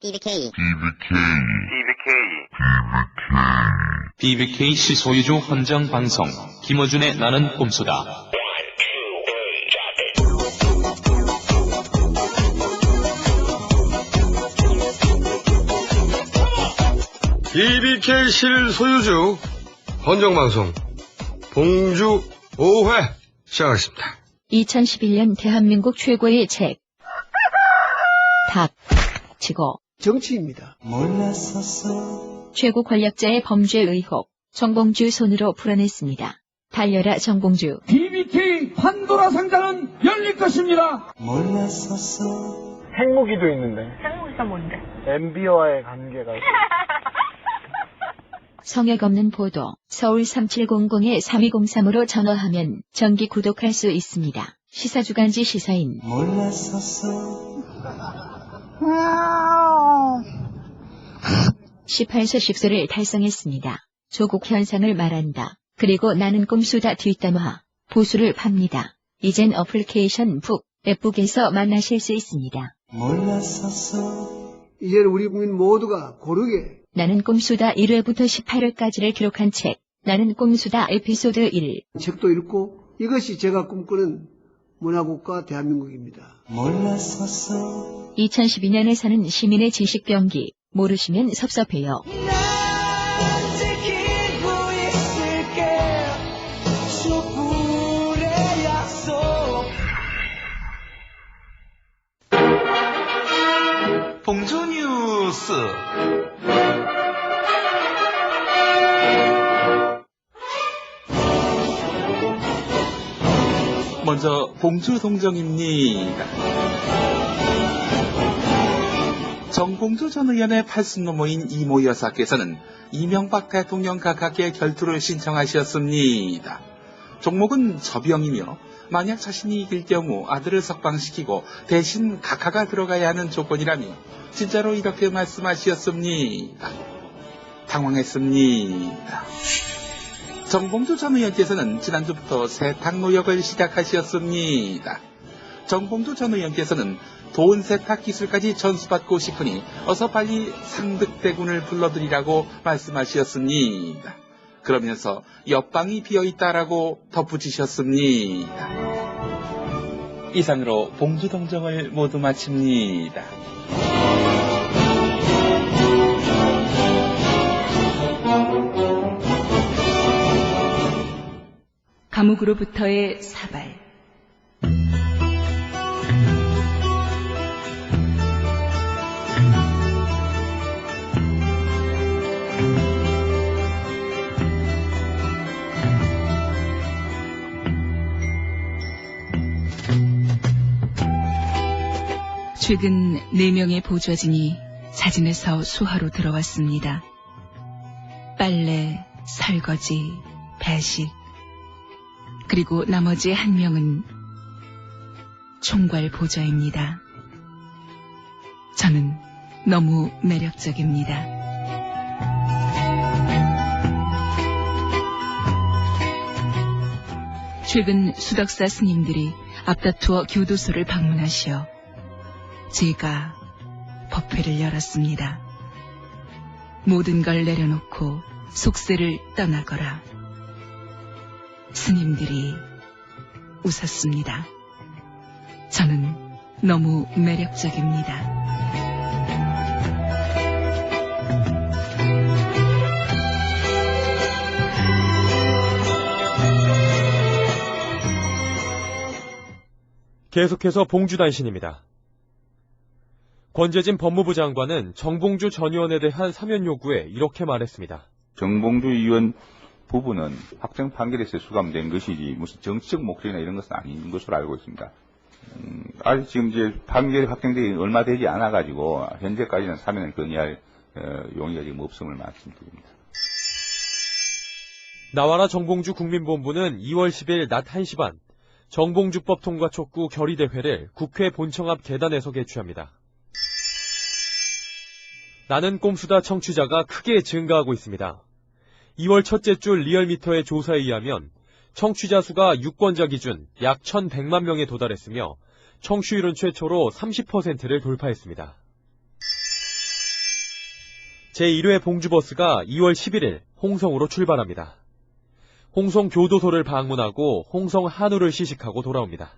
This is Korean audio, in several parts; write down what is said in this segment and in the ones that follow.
BBK. BBKC 소유주 헌정방송 김어준의 나는 꼼수다. BBKC를 소유주 헌정방송 봉주 5회 시작하겠습니다. 2011년 대한민국 최고의 책 닥치고 정치입니다. 최고 권력자의 범죄 의혹 정봉주 손으로 풀어냈습니다. 달려라 정봉주. BBK 판도라 상자는 열릴 것입니다. 핵무기도 있는데. 핵무기가 뭔데? MB와의 관계가. 성역 없는 보도 서울 3700에 3203으로 전화하면 정기 구독할 수 있습니다. 시사주간지 시사인 18세 10세를 달성했습니다. 조국 현상을 말한다. 그리고 나는 꼼수다 뒷담화 보수를 팝니다. 이젠 어플리케이션 북, 앱북에서 만나실 수 있습니다. 이제는 우리 국민 모두가 고르게 나는 꼼수다 1회부터 18회까지를 기록한 책 나는 꼼수다 에피소드 1 책도 읽고 이것이 제가 꿈꾸는 문화국가 대한민국입니다. 2012년에 사는 시민의 지식병기 모르시면 섭섭해요. 봉주 뉴스. 먼저 봉주 동정입니다. 정봉주 전 의원의 팔순노모인 이모 여사께서는 이명박 대통령 각하께 결투를 신청하셨습니다. 종목은 저병이며 만약 자신이 이길 경우 아들을 석방시키고 대신 각하가 들어가야 하는 조건이라며 진짜로 이렇게 말씀하셨습니다. 당황했습니다. 정봉주 전 의원께서는 지난주부터 세탁 노역을 시작하셨습니다. 정봉주 전 의원께서는 돈 세탁 기술까지 전수받고 싶으니 어서 빨리 상득대군을 불러들이라고 말씀하셨습니다. 그러면서 옆방이 비어있다라고 덧붙이셨습니다. 이상으로 봉주 동정을 모두 마칩니다. 감옥으로부터의 사발. 최근 4명의 보좌진이 자진해서 수하로 들어왔습니다. 빨래, 설거지, 배식, 그리고 나머지 1명은 총괄 보좌입니다. 저는 너무 매력적입니다. 최근 수덕사 스님들이 앞다투어 교도소를 방문하시어 제가 법회를 열었습니다. 모든 걸 내려놓고 속세를 떠나거라. 스님들이 웃었습니다. 저는 너무 매력적입니다. 계속해서 봉주단신입니다. 권재진 법무부 장관은 정봉주 전 의원에 대한 사면 요구에 이렇게 말했습니다. 정봉주 의원 부부는 확정 판결에서 수감된 것이지 무슨 정치적 목적이나 이런 것은 아닌 것으로 알고 있습니다. 아직 지금 이제 판결이 확정되기 얼마 되지 않아가지고 현재까지는 사면을 건의할 용의가 지금 없음을 말씀드립니다. 나와라 정봉주 국민본부는 2월 10일 낮 1시 반 정봉주법 통과 촉구 결의대회를 국회 본청 앞 계단에서 개최합니다. 나는 꼼수다 청취자가 크게 증가하고 있습니다. 2월 첫째 주 리얼미터의 조사에 의하면 청취자 수가 유권자 기준 약 1,100만 명에 도달했으며 청취율은 최초로 30%를 돌파했습니다. 제1회 봉주버스가 2월 11일 홍성으로 출발합니다. 홍성 교도소를 방문하고 홍성 한우를 시식하고 돌아옵니다.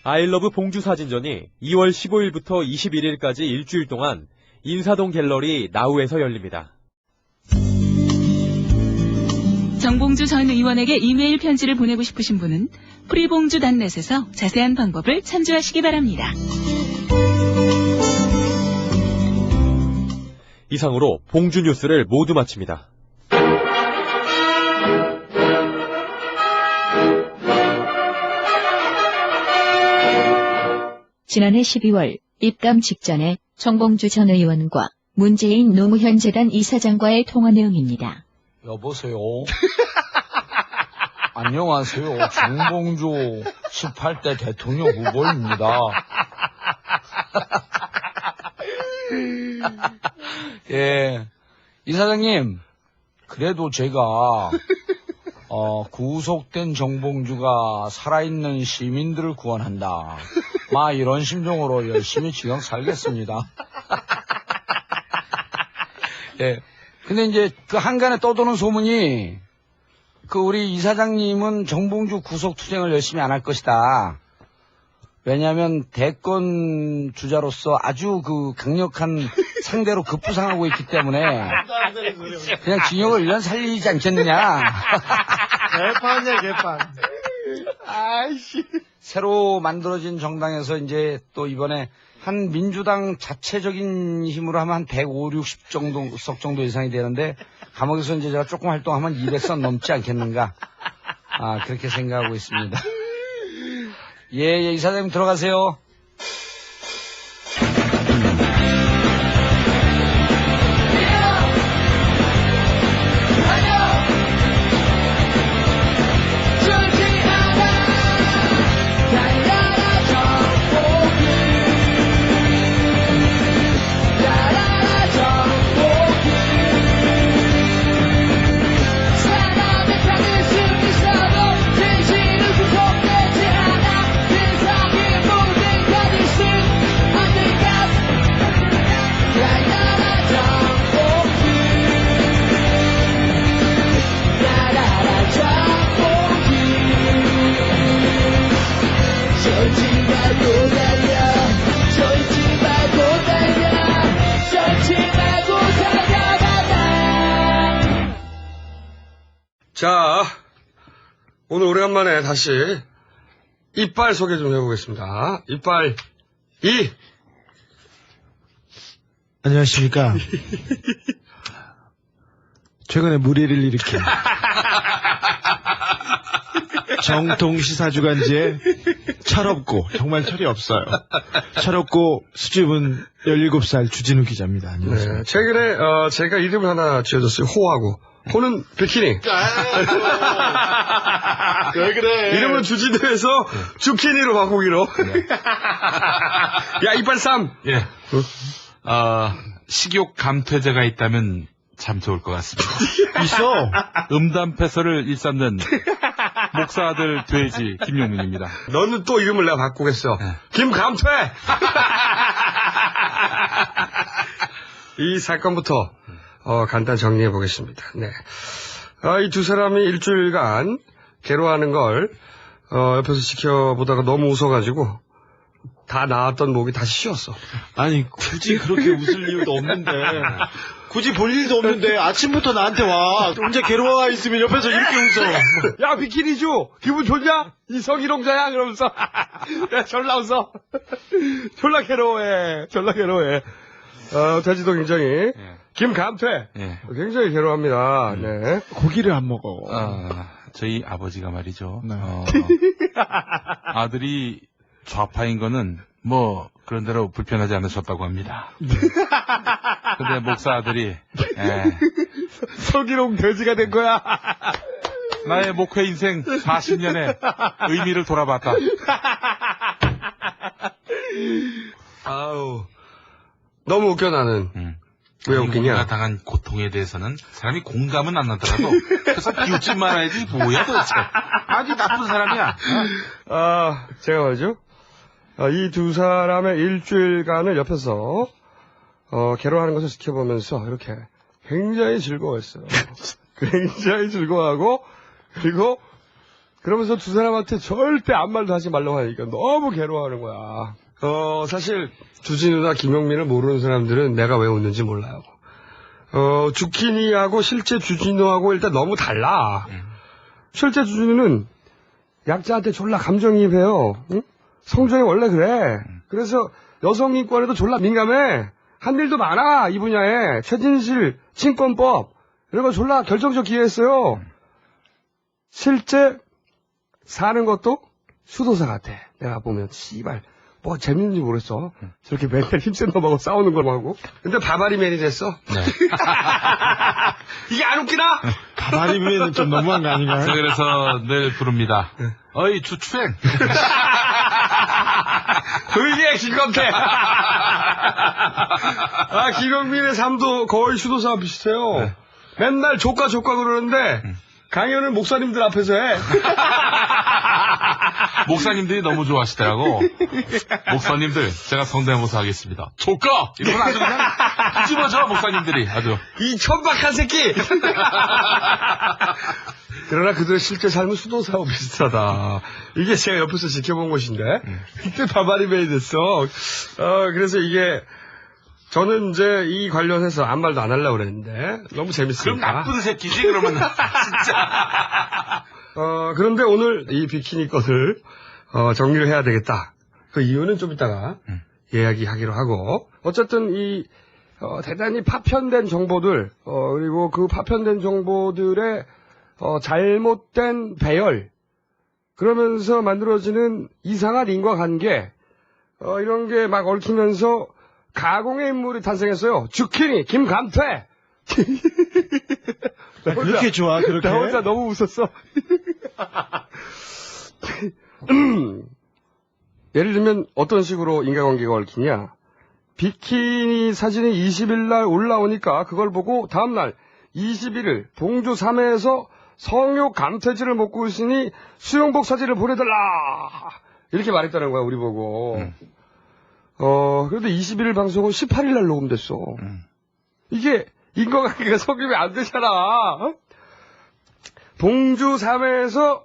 아이러브 봉주 사진전이 2월 15일부터 21일까지 일주일 동안 인사동 갤러리 나우에서 열립니다. 정봉주 전 의원에게 이메일 편지를 보내고 싶으신 분은 프리봉주단넷에서 자세한 방법을 참조하시기 바랍니다. 이상으로 봉주 뉴스를 모두 마칩니다. 지난해 12월 입감 직전에 정봉주 전 의원과 문재인 노무현 재단 이사장과의 통화 내용입니다. 여보세요. 안녕하세요. 정봉주 18대 대통령 후보입니다. 예, 이사장님, 그래도 제가 구속된 정봉주가 살아있는 시민들을 구원한다. 이런 심정으로 열심히 지금 살겠습니다. 예. 근데 이제 그 한간에 떠도는 소문이 우리 이사장님은 정봉주 구속 투쟁을 열심히 안 할 것이다. 왜냐하면 대권 주자로서 아주 강력한 상대로 급부상하고 있기 때문에 그냥 징역을 1년 살리지 않겠느냐. 개판이야, 개판. 아이씨. 새로 만들어진 정당에서 이제 또 이번에 한 민주당 자체적인 힘으로 하면 한 150, 60석 정도 이상이 되는데 감옥에서 이제 제가 조금 활동하면 200석 넘지 않겠는가. 그렇게 생각하고 있습니다. 예, 이사장님 들어가세요. 자, 오늘 오래간만에 다시 이빨 소개 좀 해보겠습니다. 이빨 2. 안녕하십니까. 최근에 무리를 일으킨 정통시사주간지에 철없고 정말 철이 없어요. 철없고 수줍은 17살 주진우 기자입니다. 안녕하세요. 네, 최근에 제가 이름을 하나 지어줬어요. 호하고. 호는 비키니. 왜 그래? 이름은 주진우에서 주키니로 바꾸기로. 네. 야, 이빨 3. 예. 식욕 감퇴제가 있다면 참 좋을 것 같습니다. 있어. 음담패설을 일삼는 목사 아들 돼지 김용민입니다. 너는 또 이름을 내가 바꾸겠어. 네. 김감퇴! 이 사건부터 간단 정리해 보겠습니다. 네. 이 두 사람이 일주일간 괴로워하는 걸 옆에서 지켜보다가 너무 웃어가지고 다 나왔던 목이 다시 쉬었어. 아니 굳이 그렇게 웃을 이유도 없는데 굳이 볼 일도 없는데 아침부터 나한테 와. 혼자 괴로워 있으면 옆에서 이렇게 웃어. 야, 비키니주 기분 좋냐? 이성희롱자야? 그러면서 야, 졸라 웃어. 졸라 괴로워해. 돼지도 굉장히 김감퇴 굉장히 괴로워합니다. 네. 고기를 안 먹어. 저희 아버지가 말이죠. 아들이 좌파인 거는 뭐 그런 대로 불편하지 않으셨다고 합니다. 근데 목사 아들이 성희롱 돼지가 된 거야. 나의 목회 인생 40년의 의미를 돌아봤다. 아우, 너무 웃겨 나는. 왜 웃기냐? 우리가 당한 고통에 대해서는 사람이 공감은 안 하더라도 그래서 비웃지 말아야지. 뭐야 도대체. 아주 나쁜 사람이야. 제가 말이죠. 이 두 사람의 일주일간을 옆에서 개로하는 것을 지켜보면서 이렇게 굉장히 즐거워했어요. 굉장히 즐거워하고, 그리고 그러면서 두 사람한테 절대 아무 말도 하지 말라고 하니까 너무 괴로워하는 거야. 사실 주진우나 김용민을 모르는 사람들은 내가 왜 웃는지 몰라요. 주키니하고 실제 주진우하고 일단 너무 달라. 실제 주진우는 약자한테 졸라 감정이입해요. 응? 성정이 원래 그래. 그래서 여성 인권에도 졸라 민감해. 한 일도 많아, 이 분야에. 최진실, 친권법, 이런 거 졸라 결정적 기회했어요. 실제 사는 것도 수도사 같아. 내가 보면, 씨발, 뭐 재밌는지 모르겠어. 저렇게 맨날 힘센 놈하고 싸우는 거하고. 근데 바바리맨이 됐어. 네. 이게 안 웃기나? 바바리맨은 좀 너무한 거 아닌가요? 그래서 늘 부릅니다. 어이, 주추행. 그게 김건태. 김용민의 삶도 거의 수도사와 비슷해요. 네. 맨날 조카 그러는데, 강연은 목사님들 앞에서 해. 목사님들이 너무 좋아하시더라고. 목사님들, 제가 성대모사 하겠습니다. 조까! 이러면 아주 그냥 뒤집어져, 목사님들이. 아주. 이 천박한 새끼! 그러나 그들의 실제 삶은 수도사하고 비슷하다. 이게 제가 옆에서 지켜본 것인데, 그때 바바리맨이 됐어. 그래서 이게, 저는 이제 이 관련해서 아무 말도 안 하려고 그랬는데, 너무 재밌습니다. 그럼 나쁜 새끼지, 그러면. 진짜. 그런데 오늘 이 비키니 것을, 정리를 해야 되겠다. 그 이유는 좀 이따가 이야기하기로 하고, 어쨌든 이, 대단히 파편된 정보들, 그리고 그 파편된 정보들의, 잘못된 배열, 그러면서 만들어지는 이상한 인과관계, 이런 게 막 얽히면서 가공의 인물이 탄생했어요. 주키니, 김감퇴! 그렇게 좋아, 그렇게? 나 혼자 너무 웃었어. 예를 들면 어떤 식으로 인과관계가 얽히냐. 비키니 사진이 20일 날 올라오니까 그걸 보고 다음날 21일 봉주 3회에서 성욕 감퇴지를 먹고 있으니 수영복 사진을 보내달라. 이렇게 말했다는 거야, 우리 보고. 그런데 21일 방송은 18일 날 녹음됐어. 이게 인과관계가 성립이 안 되잖아. 봉주 3회에서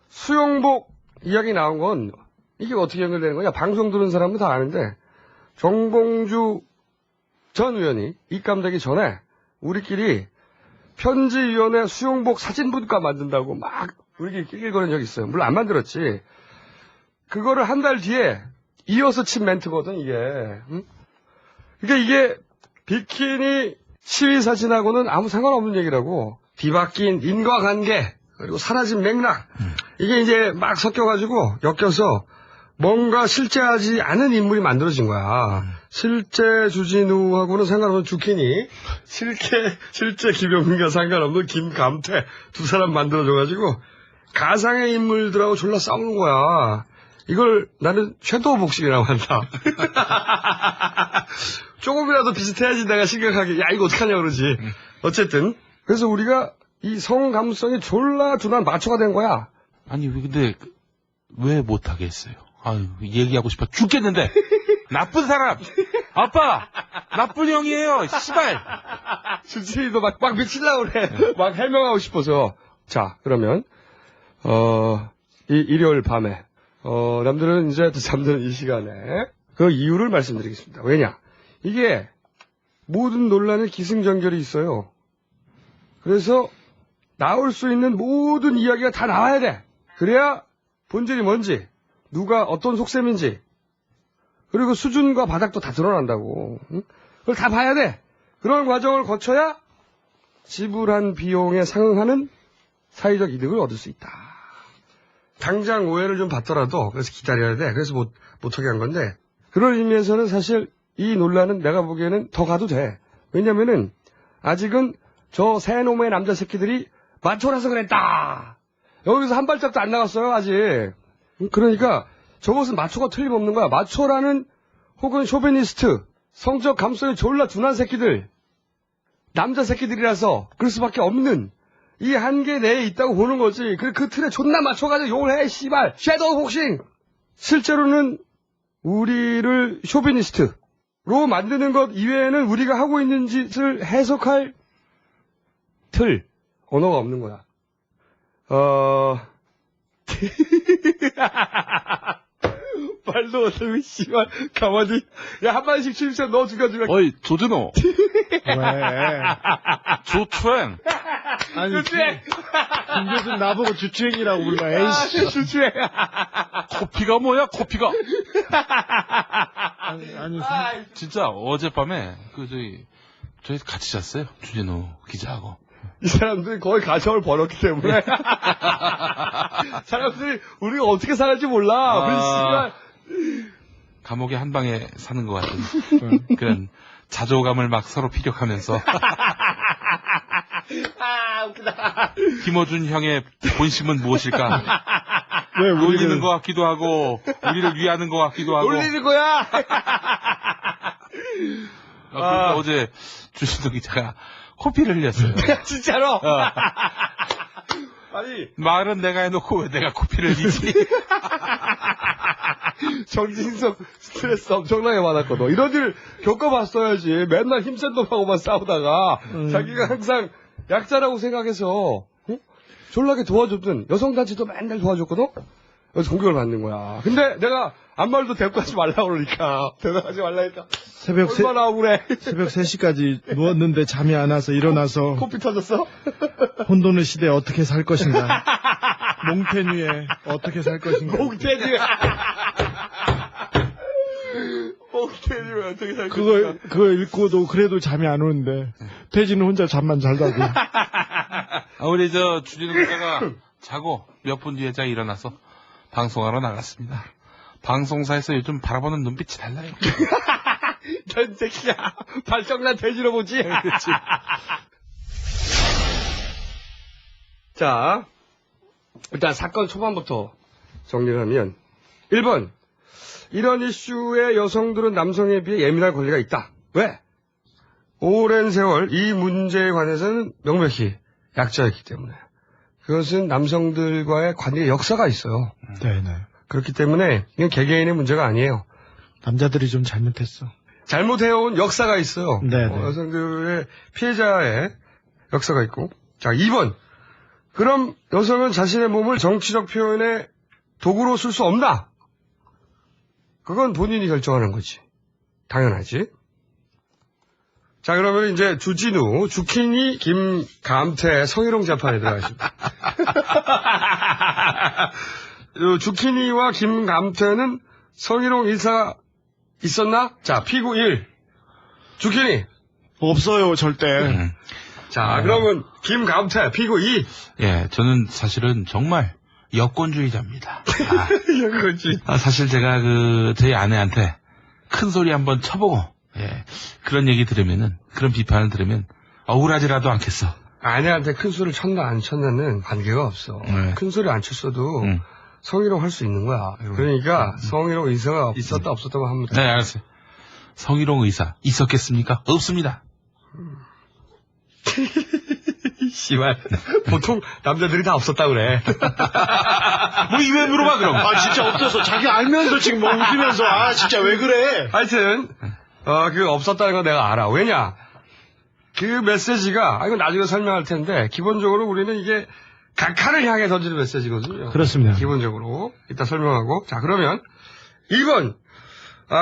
수영복 이야기 나온 건 이게 어떻게 연결되는 거냐. 방송 들은 사람은 다 아는데 정봉주 전 의원이 입감되기 전에 우리끼리 편지위원회 수영복 사진분과 만든다고 막 우리끼리 낄낄거린 적이 있어요. 물론 안 만들었지. 그거를 한 달 뒤에 이어서 친 멘트거든, 이게. 응? 그러니까 이게 비키니 시위 사진하고는 아무 상관없는 얘기라고. 뒤바뀐 인과관계, 그리고 사라진 맥락. 이게 이제 막 섞여가지고, 엮여서 뭔가 실제하지 않은 인물이 만들어진 거야. 실제 주진우하고는 상관없는 주키니, 실제 김용민과 상관없는 김감퇴 두 사람 만들어줘가지고, 가상의 인물들하고 졸라 싸우는 거야. 이걸 나는 섀도우 복싱이라고 한다. 조금이라도 비슷해야지 내가 심각하게, 야, 이거 어떡하냐 그러지. 어쨌든. 그래서 우리가 이 성감성이 졸라 둔한 마초가 된 거야. 아니, 근데, 왜 못하겠어요? 아유, 얘기하고 싶어 죽겠는데! 나쁜 사람! 아빠! 나쁜 형이에요! 씨발! 주진이도 막 미치려고 그래. 막 해명하고 싶어서. 자, 그러면, 일요일 밤에, 남들은 이제 잠드는 이 시간에 그 이유를 말씀드리겠습니다. 왜냐? 이게 모든 논란에 기승전결이 있어요. 그래서 나올 수 있는 모든 이야기가 다 나와야 돼. 그래야 본질이 뭔지, 누가 어떤 속셈인지, 그리고 수준과 바닥도 다 드러난다고. 응? 그걸 다 봐야 돼. 그런 과정을 거쳐야 지불한 비용에 상응하는 사회적 이득을 얻을 수 있다. 당장 오해를 좀 받더라도 그래서 기다려야 돼. 그래서 못하게 한 건데, 그런 의미에서는 사실 이 논란은 내가 보기에는 더 가도 돼. 왜냐면은 아직은 저 새 놈의 남자 새끼들이 마초라서 그랬다. 여기서 한 발짝도 안 나갔어요, 아직. 그러니까 저것은 마초가 틀림없는 거야. 마초라는 혹은 쇼비니스트, 성적 감성이 졸라 둔한 새끼들, 남자 새끼들이라서 그럴 수밖에 없는 이 한계 내에 있다고 보는 거지. 그 틀에 존나 맞춰가지고 욕을 해, 씨발. 섀도우 복싱! 실제로는 우리를 쇼비니스트, 만드는 것 이외에는 우리가 하고 있는 짓을 해석할 틀, 언어가 없는 거야. 말도 못하고, 씨발, 가만히. 야, 한 마디씩 취임새 넣어 죽여주면. 어이, 조준호. 왜? 조추행. 아니, 김교준 나보고 주추행이라고 불러. 에이씨. 주추행. 코피가 뭐야, 코피가? 아니, 진짜 어젯밤에, 저희 같이 잤어요. 주진우 기자하고. 이 사람들이 거의 가정을 벌었기 때문에. 사람들이 우리가 어떻게 살았지 몰라. 우리 씨발. 감옥의 한 방에 사는 것 같은 그런 자조감을 막 서로 피력하면서 웃기다. 김어준 형의 본심은 무엇일까? 왜 놀리는 것 같기도 하고 우리를 위하는 것 같기도 하고. 놀리는 거야. 그러니까 어제 주신도 기자가 코피를 흘렸어요. 진짜로? 아니, 말은 내가 해놓고 왜 내가 코피를 흘리지? 정진석 스트레스 엄청나게 받았거든. 이런 일 겪어봤어야지. 맨날 힘센 놈하고만 싸우다가 자기가 항상 약자라고 생각해서 졸라게 도와줬던 여성단체도 맨날 도와줬거든. 그래서 공격을 받는 거야. 근데 내가 아무 말도 대꾸하지 말라고 그러니까 대답하지 말라니까 얼마나 억울해. 새벽 3시까지 누웠는데 잠이 안 와서 일어나서 코피 터졌어? 혼돈의 시대에 어떻게 살 것인가. 몽텐 위에 어떻게 살 것인가. 몽텐 위에 어떻게 살 것인가. 그거 읽고도 그래도 잠이 안 오는데 태진은 혼자 잠만 잘 자고. 우리 주진우 기자가 자고 몇 분 뒤에 제가 일어나서 방송하러 나갔습니다. 방송사에서 요즘 바라보는 눈빛이 달라요. 전 새끼야. 발정난 돼지로 보지. 그렇지. 자, 일단 사건 초반부터 정리를 하면 1번. 이런 이슈에 여성들은 남성에 비해 예민할 권리가 있다. 왜? 오랜 세월 이 문제에 관해서는 명백히 약자였기 때문에. 그것은 남성들과의 관계의 역사가 있어요. 네네. 그렇기 때문에 이건 개개인의 문제가 아니에요. 남자들이 좀 잘못했어. 잘못해온 역사가 있어요. 네네. 여성들의 피해자의 역사가 있고. 자, 2번. 그럼 여성은 자신의 몸을 정치적 표현의 도구로 쓸 수 없나? 그건 본인이 결정하는 거지. 당연하지. 자, 그러면 이제 주진우, 주키니, 김감태, 성희롱 재판에 들어가십니다. 주키니와 김감태는 성희롱 일사가 있었나? 자, 피고 1. 주키니. 없어요, 절대. 자, 그러면 김감태, 피고 2. 예, 저는 사실은 정말 여권주의자입니다. 사실 제가 저희 아내한테 큰 소리 한번 쳐보고, 예, 그런 얘기 들으면은, 그런 비판을 들으면 억울하지라도 않겠어. 아내한테 큰 소리를 쳤나 안 쳤나는 관계가 없어. 네. 큰 소리 안 쳤어도 성희롱 할 수 있는 거야. 그러니까 성희롱 의사가 있었다 없었다고 하면 네, 알았어요. 성희롱 의사 있었겠습니까? 없습니다. 씨발. 보통 남자들이 다 없었다 그래. 뭐 이왜 물어봐 그럼? 진짜 없어서 자기 알면서 지금 뭐 웃으면서 진짜 왜 그래? 하여튼 없었다는 거 내가 알아. 왜냐? 그 메시지가 이건 나중에 설명할 텐데 기본적으로 우리는 이게 각하를 향해 던지는 메시지거든요. 그렇습니다. 기본적으로 이따 설명하고. 자, 그러면 2번.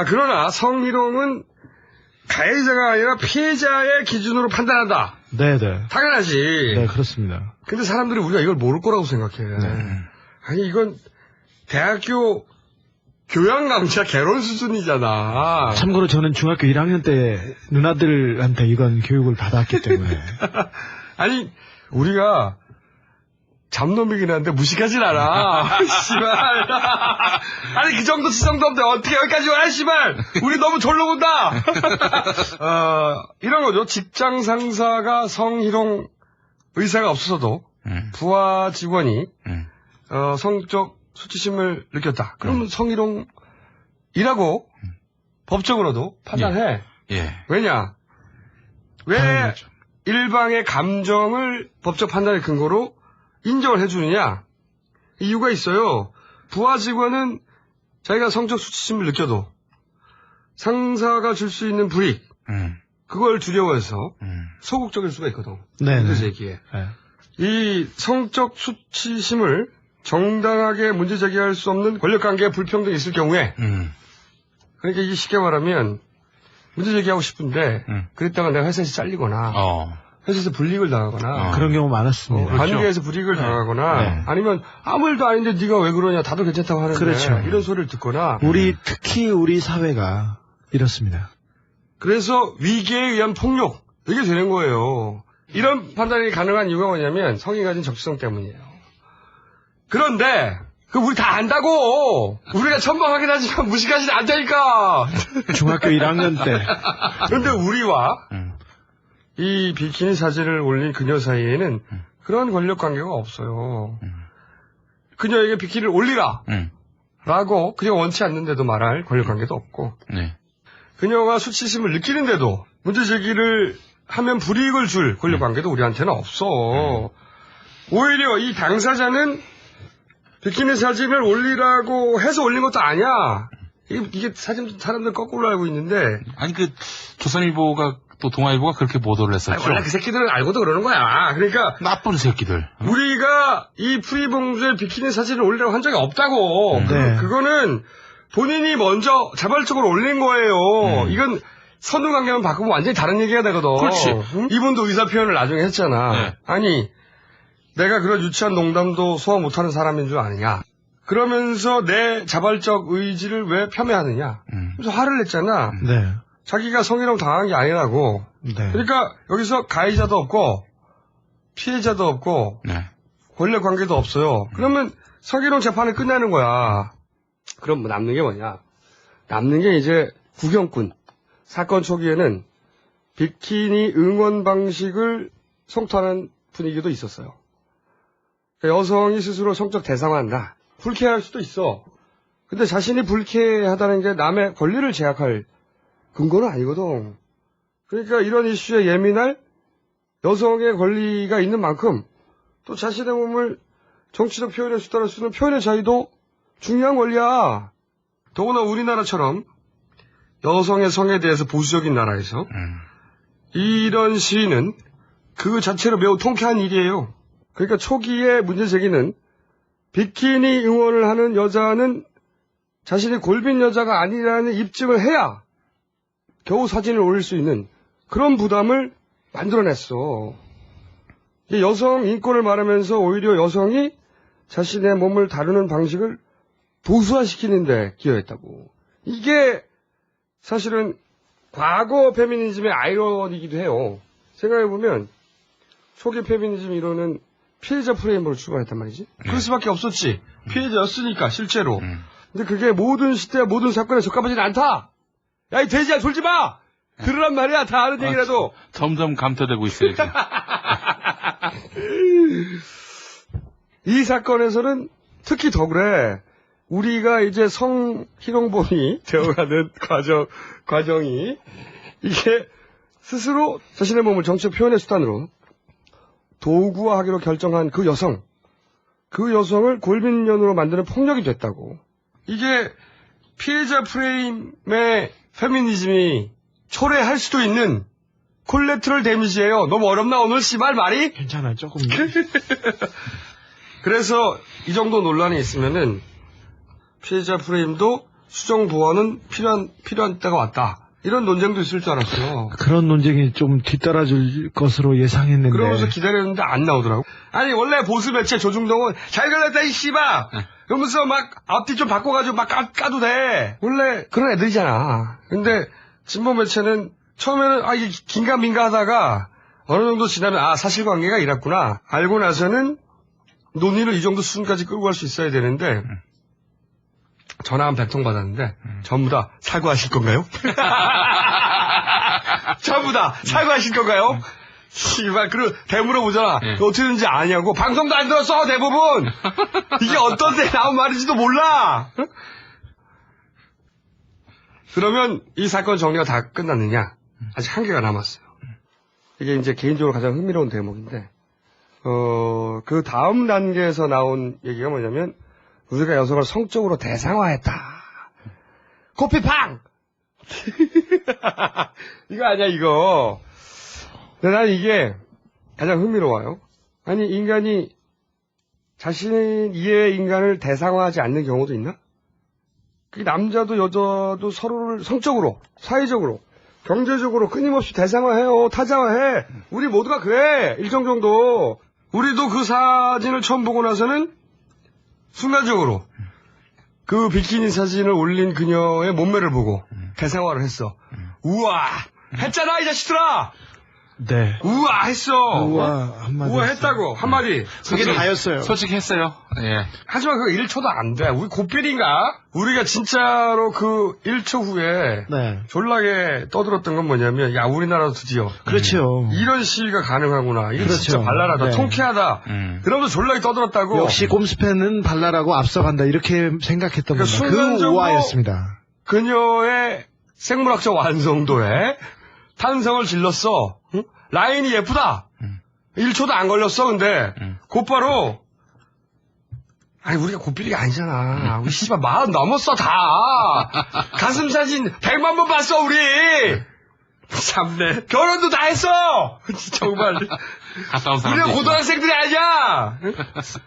그러나 성희롱은 가해자가 아니라 피해자의 기준으로 판단한다. 네네. 당연하지. 네, 그렇습니다. 근데 사람들이 우리가 이걸 모를 거라고 생각해. 아니, 이건 대학교 교양 강좌 개론 수준이잖아. 참고로 저는 중학교 1학년 때 누나들한테 이건 교육을 받았기 때문에. 아니, 우리가 잡놈이긴 한데 무식하진 않아. 씨발. 아니, 그 정도 지성도 없는데 어떻게 여기까지 와, 씨발. 우리 너무 졸로 본다. 이런 거죠. 직장 상사가 성희롱 의사가 없어서도 부하 직원이 성적 수치심을 느꼈다. 그러면 성희롱이라고 법적으로도 판단해. 예. 왜냐? 왜 일방의 감정을 법적 판단의 근거로 인정을 해주느냐? 이유가 있어요. 부하 직원은 자기가 성적 수치심을 느껴도 상사가 줄 수 있는 불이익, 그걸 두려워해서 소극적일 수가 있거든. 네네. 문제 제기에. 네. 이 성적 수치심을 정당하게 문제 제기할 수 없는 권력관계에 불평등이 있을 경우에, 그러니까 이게 쉽게 말하면 문제 제기하고 싶은데 그랬다가 내가 회사에서 잘리거나 회사에서 불이익을 당하거나 그런 경우 많았습니다. 관계에서 불이익을 당하거나 네. 아니면 아무 일도 아닌데 네가 왜 그러냐 다들 괜찮다고 하는데 그렇죠. 이런 소리를 듣거나 특히 우리 사회가 이렇습니다. 그래서 위기에 의한 폭력 이게 되는 거예요. 이런 판단이 가능한 이유가 뭐냐면 성이 가진 적시성 때문이에요. 그런데 그 우리 다 안다고 우리가 천방하긴 하지만 무식하지는 않다니까. 중학교 1학년 때. 그런데 우리와 이 비키니 사진을 올린 그녀 사이에는 그런 권력 관계가 없어요. 그녀에게 비키니를 올리라 라고 그녀가 원치 않는데도 말할 권력 관계도 없고 그녀가 수치심을 느끼는데도 문제 제기를 하면 불이익을 줄 권력 관계도 우리한테는 없어. 오히려 이 당사자는 비키니 사진을 올리라고 해서 올린 것도 아니야. 이게 사진 사람들 거꾸로 알고 있는데. 아니 조선일보가 또 동아일보가 그렇게 보도를 했었죠. 원래 그 새끼들은 알고도 그러는 거야. 그러니까 나쁜 새끼들. 우리가 이 프리봉주의 비키니 사진을 올리라고 한 적이 없다고. 네. 그거는 본인이 먼저 자발적으로 올린 거예요. 이건 선후관계만 바꾸면 완전히 다른 얘기가 되거든. 그렇지. 응? 이분도 의사 표현을 나중에 했잖아. 네. 아니 내가 그런 유치한 농담도 소화 못하는 사람인 줄 아느냐. 그러면서 내 자발적 의지를 왜 폄훼하느냐. 그래서 화를 냈잖아. 네. 자기가 성희롱 당한 게 아니라고. 네. 그러니까 여기서 가해자도 없고 피해자도 없고 권력 관계도 없어요. 그러면 성희롱 재판을 끝내는 거야. 그럼 뭐 남는 게 뭐냐. 남는 게 이제 구경꾼. 사건 초기에는 비키니 응원 방식을 성토하는 분위기도 있었어요. 여성이 스스로 성적 대상화한다. 불쾌할 수도 있어. 근데 자신이 불쾌하다는 게 남의 권리를 제약할 근거는 아니거든. 그러니까 이런 이슈에 예민할 여성의 권리가 있는 만큼 또 자신의 몸을 정치적 표현의 수단을 쓰는 표현의 자유도 중요한 권리야. 더구나 우리나라처럼 여성의 성에 대해서 보수적인 나라에서 이런 시위는 그 자체로 매우 통쾌한 일이에요. 그러니까 초기에 문제 제기는 비키니 응원을 하는 여자는 자신이 골빈 여자가 아니라는 입증을 해야 겨우 사진을 올릴 수 있는 그런 부담을 만들어냈어. 여성 인권을 말하면서 오히려 여성이 자신의 몸을 다루는 방식을 보수화시키는 데 기여했다고. 이게 사실은 과거 페미니즘의 아이러니이기도 해요. 생각해보면 초기 페미니즘 이론은 피해자 프레임으로 출발했단 말이지. 그럴 수밖에 없었지. 피해자였으니까 실제로. 근데 그게 모든 시대 모든 사건에 적합하지는 않다. 야 이 돼지야 졸지 마. 그러란 말이야. 다 아는 얘기라도. 점점 감퇴되고 있어요. 지금. 이 사건에서는 특히 더 그래. 우리가 이제 성희롱범이 되어가는 과정이 이게 스스로 자신의 몸을 정치적 표현의 수단으로 도구화하기로 결정한 그 여성을 골빈년으로 만드는 폭력이 됐다고. 이게 피해자 프레임의 페미니즘이 초래할 수도 있는 콜레트럴 데미지예요. 너무 어렵나 오늘 씨발 말이? 괜찮아요. 조금. 그래서 이 정도 논란이 있으면은 피해자 프레임도 수정 보완은 필요한 때가 왔다. 이런 논쟁도 있을 줄 알았어요. 그런 논쟁이 좀 뒤따라줄 것으로 예상했는데. 그러면서 기다렸는데 안 나오더라고. 아니 원래 보수 매체 조중동은 잘 걸렸다 이 씨발. 그러면서 막 앞뒤 좀 바꿔가지고 막 까도 돼. 원래 그런 애들이잖아. 근데 진보 매체는 처음에는 이게 긴가민가 하다가 어느 정도 지나면 사실관계가 이랬구나. 알고 나서는 논의를 이 정도 수준까지 끌고 갈 수 있어야 되는데 전화 한 100통 받았는데 전부 다 사과하실 건가요? 전부 다 사과하실 건가요? 씨발 대물어보잖아. 어떻게 되는지 아냐고. 방송도 안 들었어 대부분. 이게 어떤 데 나온 말인지도 몰라. 그러면 이 사건 정리가 다 끝났느냐? 아직 한계가 남았어요. 이게 이제 개인적으로 가장 흥미로운 대목인데 그 다음 단계에서 나온 얘기가 뭐냐면 우리가 여성을 성적으로 대상화했다. 코피팡! 이거 아니야, 이거. 근데 난 이게 가장 흥미로워요. 아니, 인간이 자신 이외의 인간을 대상화하지 않는 경우도 있나? 그 남자도 여자도 서로를 성적으로, 사회적으로, 경제적으로 끊임없이 대상화해요. 타자화해. 우리 모두가 그래. 일정 정도. 우리도 그 사진을 처음 보고 나서는 순간적으로 그 비키니 사진을 올린 그녀의 몸매를 보고 대상화를 했어. 우와! 했잖아, 이 자식들아! 네. 우와! 했어! 우와, 한마디. 우와! 했다고! 한마디! 그게 다였어요. 솔직히 했어요. 예. 하지만 그거 1초도 안 돼. 우리 고필인가? 우리가 진짜로 그 1초 후에 네. 졸라게 떠들었던 건 뭐냐면, 야, 우리나라도 드디어. 그렇죠. 이런 시위가 가능하구나. 이거 그렇죠. 진짜 발랄하다. 네. 통쾌하다. 그러면서 졸라게 떠들었다고. 역시 꼼수패는 발랄하고 앞서간다 이렇게 생각했던 그러니까 겁니다. 그 순간적으로 우아였습니다. 그녀의 생물학적 완성도에 탄성을 질렀어. 응? 라인이 예쁘다. 1초도 안 걸렸어. 근데 곧바로 아니 우리가 고필이가 아니잖아. 우리 씨발 40 넘었어 다. 가슴 사진 100만 번 봤어 우리. 참네. 결혼도 다 했어. 정말. 갔다 온 사람. 우리가 고등학생들이 아니야.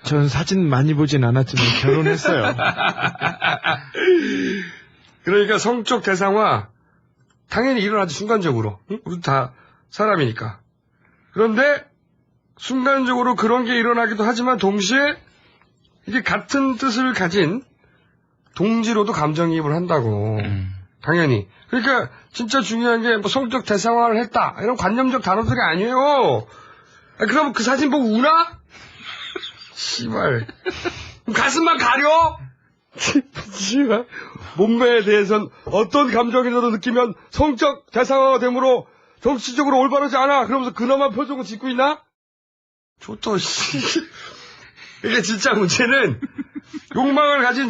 전 사진 많이 보진 않았지만 결혼했어요. 그러니까 성적 대상화 당연히 일어나지 순간적으로. 응? 우리 다 사람이니까. 그런데 순간적으로 그런 게 일어나기도 하지만 동시에 이게 같은 뜻을 가진 동지로도 감정이입을 한다고. 당연히. 그러니까 진짜 중요한 게 뭐 성적 대상화를 했다 이런 관념적 단어들이 아니에요. 그럼 그 사진 보고 우나? 씨발. 가슴만 가려? 씨발. 몸매에 대해선 어떤 감정이라도 느끼면 성적 대상화가 되므로 정치적으로 올바르지 않아. 그러면서 근엄한 표정을 짓고 있나? 좋다, 씨. 이게 진짜 문제는 욕망을 가진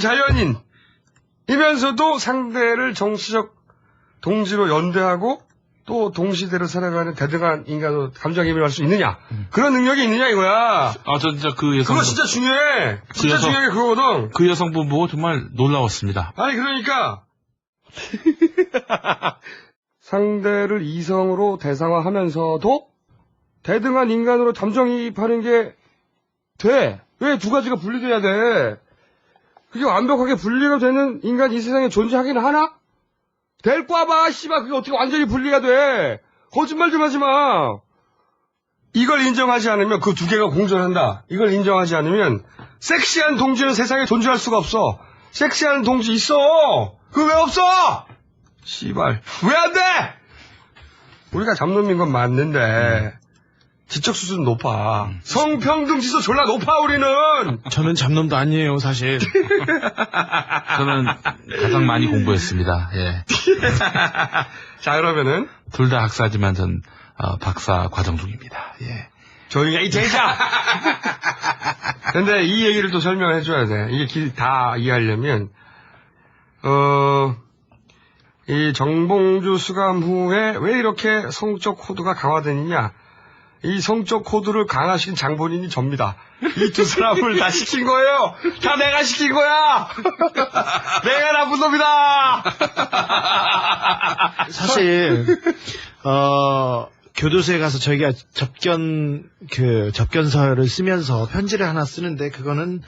자연인이면서도 상대를 정치적 동지로 연대하고 또 동시대로 살아가는 대등한 인간으로 감정이입을 할 수 있느냐. 그런 능력이 있느냐 이거야. 저 진짜 그 여성. 그거 진짜 중요해. 진짜 중요한 게 그거거든. 그 여성분 보고 정말 놀라웠습니다. 아니 그러니까 상대를 이성으로 대상화하면서도 대등한 인간으로 감정이입하는 게 돼. 왜 두 가지가 분리돼야 돼? 그게 완벽하게 분리가 되는 인간이 이 세상에 존재하기는 하나? 될 꽈봐, 씨발. 그게 어떻게 완전히 분리가 돼? 거짓말 좀 하지 마. 이걸 인정하지 않으면 그 두 개가 공존한다. 이걸 인정하지 않으면 섹시한 동지는 세상에 존재할 수가 없어. 섹시한 동지 있어. 그거 왜 없어? 씨발. 왜 안 돼? 우리가 잡놈인 건 맞는데 지적 수준 높아. 성평등 지수 졸라 높아 우리는. 저는 잡놈도 아니에요 사실. 저는 가장 많이 공부했습니다. 예. 자 그러면은 둘 다 학사지만 전 박사 과정 중입니다. 예. 조용히 해, 이 제자! 근데 이 얘기를 또 설명해줘야 돼. 이게 다 이해하려면, 이 정봉주 수감 후에 왜 이렇게 성적 코드가 강화되느냐. 이 성적 코드를 강화시킨 장본인이 접니다. 이 두 사람을 다 시킨 거예요. 다 내가 시킨 거야. 내가 나쁜 놈이다. 사실 교도소에 가서 저희가 접견서를 쓰면서 편지를 하나 쓰는데 그거는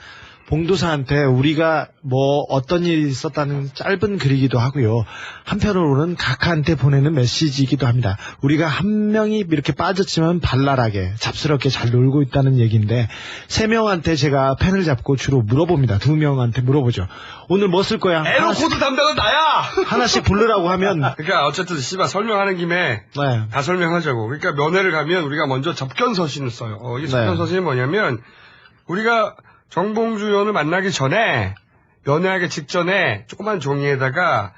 봉도사한테 우리가 뭐 어떤 일이 있었다는 짧은 글이기도 하고요. 한편으로는 각하한테 보내는 메시지이기도 합니다. 우리가 한 명이 이렇게 빠졌지만 발랄하게 잡스럽게 잘 놀고 있다는 얘기인데 3명한테 제가 펜을 잡고 주로 물어봅니다. 2명한테 물어보죠. 오늘 뭐 쓸 거야? 에로코드 담당은 나야. 하나씩 부르라고 하면 그러니까 어쨌든 씨발 설명하는 김에 네. 다 설명하자고. 그러니까 면회를 가면 우리가 먼저 접견서신을 써요. 이 접견서신이 뭐냐면 우리가 정봉주 의원을 만나기 전에 면회하기 직전에 조그만 종이에다가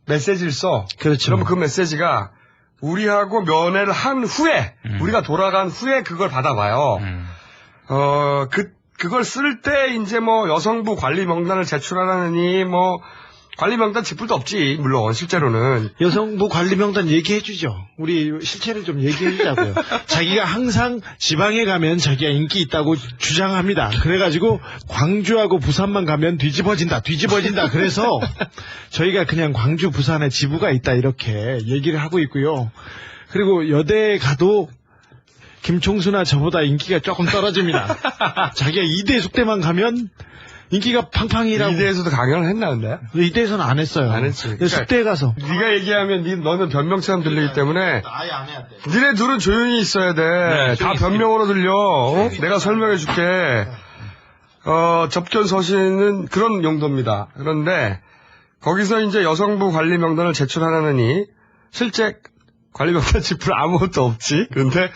메시지를 써. 그렇죠. 그러면 그 메시지가 우리하고 면회를 한 후에 우리가 돌아간 후에 그걸 받아봐요. 그걸 쓸 때 이제 뭐 여성부 관리 명단을 제출하라느니 뭐 관리 명단 짚을 도 없지. 물론 실제로는 여성부 관리 명단 얘기해주죠. 우리 실체를 좀 얘기해주자고요. 자기가 항상 지방에 가면 자기가 인기 있다고 주장합니다. 그래가지고 광주하고 부산만 가면 뒤집어진다. 그래서 저희가 그냥 광주, 부산에 지부가 있다 이렇게 얘기를 하고 있고요. 그리고 여대에 가도 김총수나 저보다 인기가 조금 떨어집니다. 자기가 이대 숙대만 가면 인기가 팡팡이라고. 이대에서도 강연을 했나 근데? 이대에서는 안 했어요. 안 했지. 근데 숙대에 가서. 네가 얘기하면 너는 변명처럼 들리기 때문에 아예 안 해야 돼. 니네 둘은 조용히 있어야 돼. 다 변명으로 들려. 내가 설명해 줄게. 접견서신은 그런 용도입니다. 그런데 거기서 이제 여성부 관리 명단을 제출하느니 실제 관리 명단 짚을 아무것도 없지. 그런데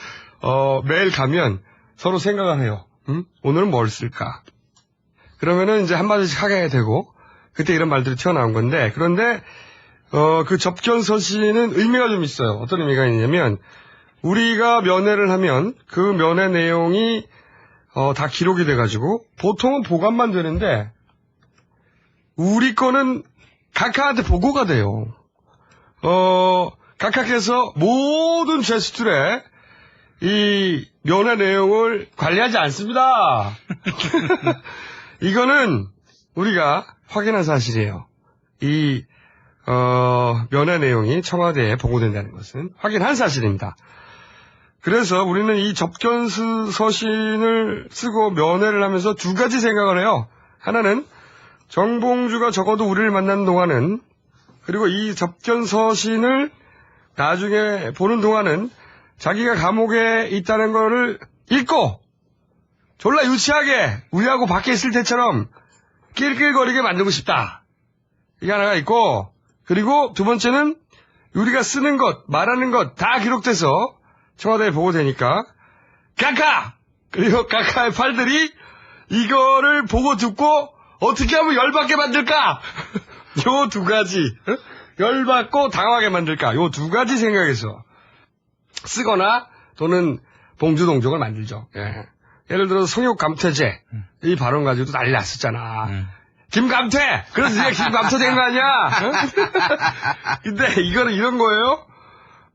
매일 가면 서로 생각을 해요. 오늘은 뭘 쓸까? 그러면은 이제 한마디씩 하게 되고, 그때 이런 말들이 튀어나온 건데, 그런데, 그 접견서신은 의미가 좀 있어요. 어떤 의미가 있냐면, 우리가 면회를 하면 그 면회 내용이, 다 기록이 돼가지고, 보통은 보관만 되는데, 우리 거는 각하한테 보고가 돼요. 각하께서 모든 제스툴에 이 면회 내용을 관리하지 않습니다. 이거는 우리가 확인한 사실이에요. 이 면회 내용이 청와대에 보고된다는 것은 확인한 사실입니다. 그래서 우리는 이 접견서신을 쓰고 면회를 하면서 두 가지 생각을 해요. 하나는 정봉주가 적어도 우리를 만나는 동안은, 그리고 이 접견서신을 나중에 보는 동안은 자기가 감옥에 있다는 거를 읽고 졸라 유치하게 우리하고 밖에 있을 때처럼 낄낄거리게 만들고 싶다. 이게 하나가 있고, 그리고 두 번째는 우리가 쓰는 것, 말하는 것 다 기록돼서 청와대에 보고되니까 각하! 그리고 각하의 팔들이 이거를 보고 듣고 어떻게 하면 열받게 만들까? 요 두 가지. 열받고 당황하게 만들까? 요 두 가지 생각에서 쓰거나 또는 봉주동족을 만들죠. 예. 예를 들어서 성욕감퇴제 이 발언 가지고도 난리 났었잖아. 김감퇴! 그래서 네가 김감퇴 된 거 아니야? 근데 이거는 이런 거예요.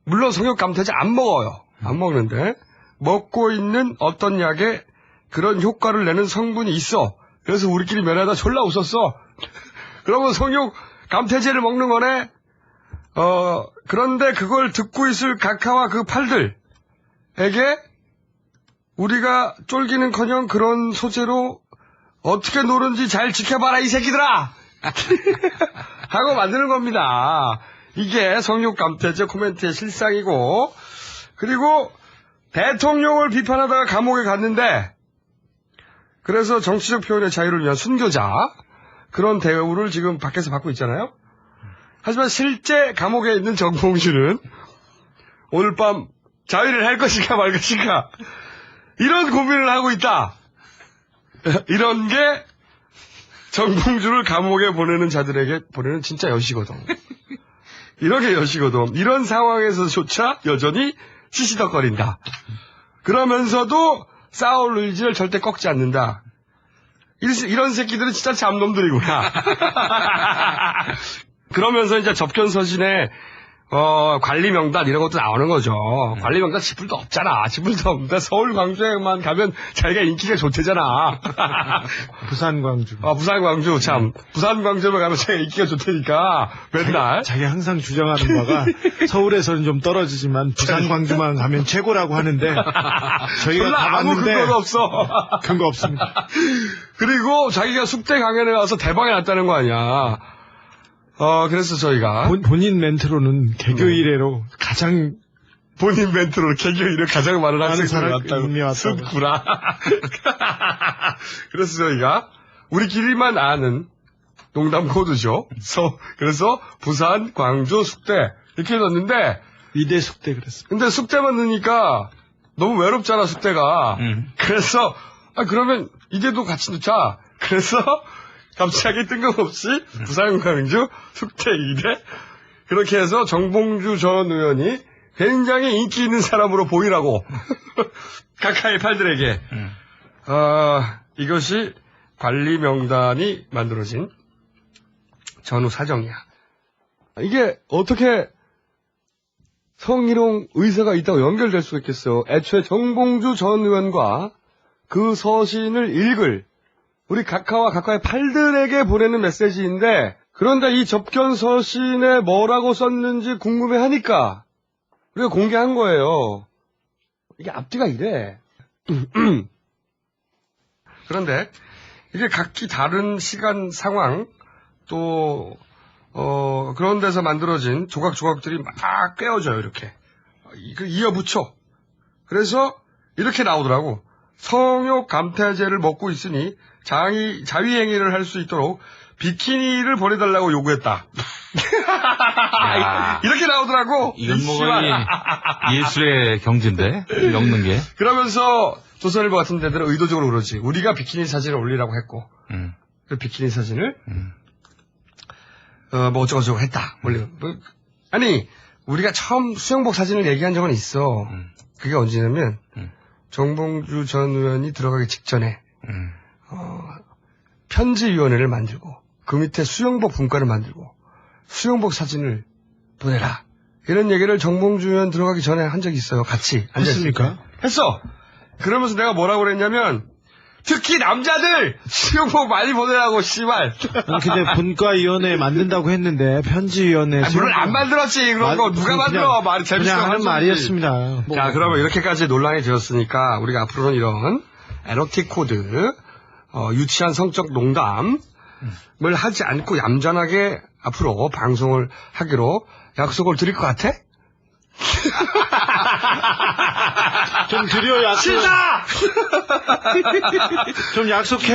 물론 성욕감퇴제 안 먹어요. 안 먹는데 먹고 있는 어떤 약에 그런 효과를 내는 성분이 있어. 그래서 우리끼리 면회하다 졸라 웃었어. 그러면 성욕감퇴제를 먹는 거네. 그런데 그걸 듣고 있을 각하와 그 팔들에게 우리가 쫄기는커녕 그런 소재로 어떻게 노는지 잘 지켜봐라 이 새끼들아 하고 만드는 겁니다. 이게 성욕감퇴제 코멘트의 실상이고, 그리고 대통령을 비판하다가 감옥에 갔는데, 그래서 정치적 표현의 자유를 위한 순교자, 그런 대우를 지금 밖에서 받고 있잖아요. 하지만 실제 감옥에 있는 정봉주는 오늘 밤 자위를 할 것인가 말 것인가 이런 고민을 하고 있다. 이런 게 정봉주를 감옥에 보내는 자들에게 보내는 진짜 여시거든. 이렇게 여시거든. 이런 상황에서조차 여전히 시시덕거린다. 그러면서도 싸울 의지를 절대 꺾지 않는다. 이런 새끼들은 진짜 잡놈들이구나. 그러면서 이제 접견서신에 관리 명단 이런 것도 나오는 거죠. 관리 명단 지불도 없잖아. 지불도 없는데 서울 광주에만 가면 자기가 인기가 좋대잖아. 부산 광주. 부산 광주 참. 부산 광주에 가면 자기가 인기가 좋다니까. 맨날. 자기 항상 주장하는 바가 서울에서는 좀 떨어지지만 부산 광주만 가면 최고라고 하는데 저희가 가봤는데 아무 근거도 없어. 근거 없습니다. 그리고 자기가 숙대 강연에 가서 대박이 났다는 거 아니야. 그래서 저희가 본인 멘트로는 개교 이래로 가장 본인 멘트로 개교 이래 가장 많은 학생들이 왔다고. 습구라. 그래서 저희가 우리끼리만 아는 농담 코드죠. 그래서 부산, 광주, 숙대 이렇게 넣었는데 이대 숙대 그랬습니다. 근데 숙대만 넣으니까 너무 외롭잖아 숙대가. 그래서 그러면 이대도 같이 넣자. 그래서 갑자기 뜬금없이 부산, 광주, 숙대 2대 그렇게 해서 정봉주 전 의원이 굉장히 인기 있는 사람으로 보이라고 각하의 팔들에게 이것이 관리 명단이 만들어진 전후 사정이야. 이게 어떻게 성희롱 의사가 있다고 연결될 수가 있겠어. 애초에 정봉주 전 의원과 그 서신을 읽을 우리 각하와 각하의 팔들에게 보내는 메시지인데, 그런데 이 접견 서신에 뭐라고 썼는지 궁금해하니까 우리가 공개한 거예요. 이게 앞뒤가 이래. 그런데 이게 각기 다른 시간 상황 또 그런 데서 만들어진 조각조각들이 막 꿰어져요. 이렇게 이어붙여. 그래서 이렇게 나오더라고. 성욕 감퇴제를 먹고 있으니 자위행위를 할 수 있도록 비키니를 보내달라고 요구했다. 이렇게 나오더라고. 이건 뭐 거의 예술의 경지인데, 먹는 게. 그러면서 조선일보 같은 데들은 의도적으로 그러지. 우리가 비키니 사진을 올리라고 했고, 그 비키니 사진을, 뭐 어쩌고저쩌고 했다. 아니, 우리가 처음 수영복 사진을 얘기한 적은 있어. 그게 언제냐면, 정봉주 전 의원이 들어가기 직전에, 편지위원회를 만들고, 그 밑에 수영복 분과를 만들고, 수영복 사진을 보내라. 이런 얘기를 정봉주 의원 들어가기 전에 한 적이 있어요. 같이. 했습니까? 했어. 그러면서 내가 뭐라고 그랬냐면, 특히 남자들 수영복 많이 보내라고, 씨발. 근데 분과위원회 만든다고 했는데 편지위원회 물론 안 만들었지. 그런 거 누가 만들어. 말이 재밌어. 그냥 하는 말이었습니다. 자, 그러면 이렇게까지 논란이 되었으니까 우리가 앞으로는 이런 에로틱 코드, 유치한 성적 농담을 하지 않고 얌전하게 앞으로 방송을 하기로 약속을 드릴 것 같아? 좀 드려, 약속. 진짜! 좀 약속해.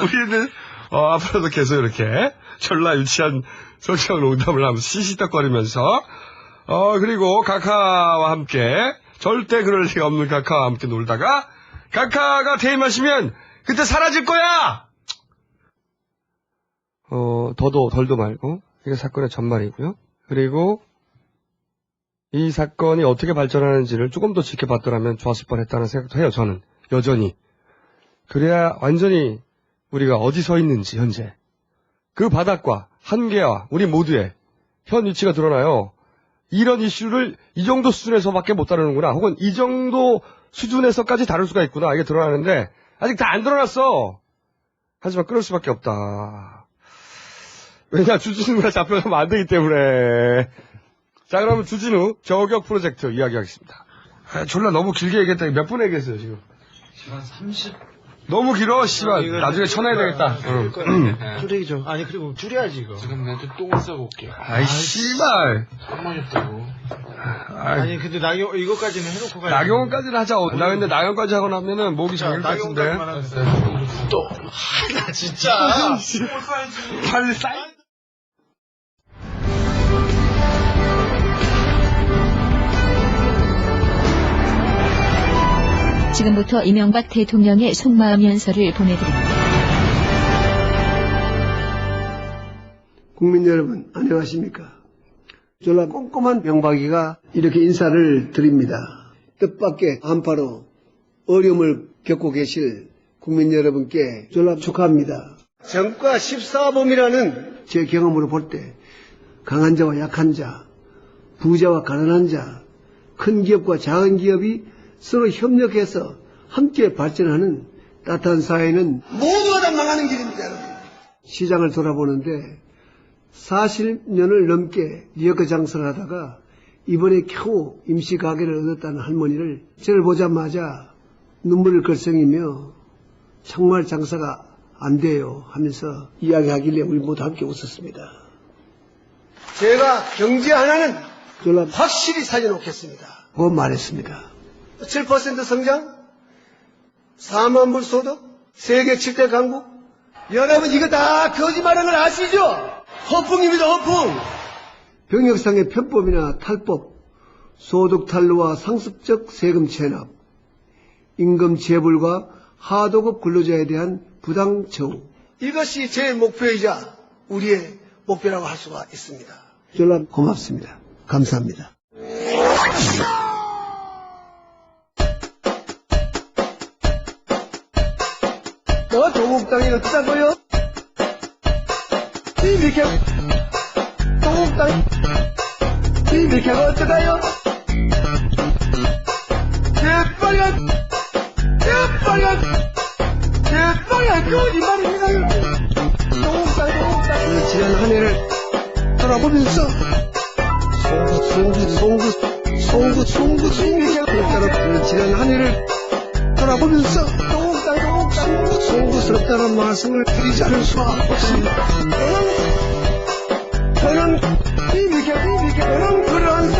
우리는 앞으로도 계속 이렇게 졸라 유치한 성적 농담을 하면서 시시떡거리면서 그리고 각하와 함께 절대 그럴 리가 없는 각하와 함께 놀다가 각하가 퇴임하시면 그때 사라질 거야! 더도 덜도 말고 이게 사건의 전말이고요. 그리고 이 사건이 어떻게 발전하는지를 조금 더 지켜봤더라면 좋았을 뻔했다는 생각도 해요. 저는 여전히. 그래야 완전히 우리가 어디 서 있는지 현재 그 바닥과 한계와 우리 모두의 현 위치가 드러나요. 이런 이슈를 이 정도 수준에서밖에 못 다루는구나. 혹은 이 정도 수준에서까지 다룰 수가 있구나. 이게 드러나는데 아직 다 안 드러났어. 하지만 끊을 수밖에 없다. 왜냐, 주진우가 잡혀가면 안 되기 때문에. 자, 그러면 주진우 저격 프로젝트 이야기하겠습니다. 졸라 너무 길게 얘기했다. 몇 분 얘기했어요, 지금? 시간 30. 너무 길어, 씨발. 나중에 쳐내야 되겠다. 줄이죠. 아니, 그리고 줄여야지, 이거. 지금 내가 좀 똥을 싸볼게요. 아이, 씨발. 상관이 없다고. 아니, 근데 이거까지는 해놓고 가야 나경원까지는 하자. 나 근데 나경원까지 하고 나면은 목이 잠길 것 같은데. 또. 나 진짜. 빨리 싸이. 지금부터 이명박 대통령의 속마음 연설을 보내드립니다. 국민 여러분, 안녕하십니까? 졸라 꼼꼼한 명박이가 이렇게 인사를 드립니다. 뜻밖의 한파로 어려움을 겪고 계실 국민 여러분께 졸라 축하합니다. 정과 14범이라는 제 경험으로 볼 때 강한 자와 약한 자, 부자와 가난한 자, 큰 기업과 작은 기업이 서로 협력해서 함께 발전하는 따뜻한 사회는 모두가 다 망하는 길입니다. 여러분. 시장을 돌아보는데 40년을 넘게 리어커 장사를 하다가 이번에 겨우 임시 가게를 얻었다는 할머니를 저를 보자마자 눈물을 글썽이며 정말 장사가 안 돼요 하면서 이야기하길래 우리 모두 함께 웃었습니다. 제가 경제 하나는 졸라 확실히 살려놓겠습니다. 그 말했습니다. 7% 성장, 4만 불 소득, 세계 7대 강국. 여러분 이거 다 거짓말하는 걸 아시죠? 허풍입니다, 허풍. 병역상의 편법이나 탈법, 소득 탈루와 상습적 세금 체납, 임금 체불과 하도급 근로자에 대한 부당 처우. 이것이 제 목표이자 우리의 목표라고 할 수가 있습니다. 졸라 고맙습니다. 감사합니다. 조국 땅이 어쩌고요? 이 비비켜 동땅 비비켜가 어떡해요? 새빨간 거짓말입니다. 동땅 지난 한 해를 돌아보면서 송구 지난 한 해를 돌아보면서 송구스럽다는 말씀을 드리지 않을 수 없습니다. 저는 그러한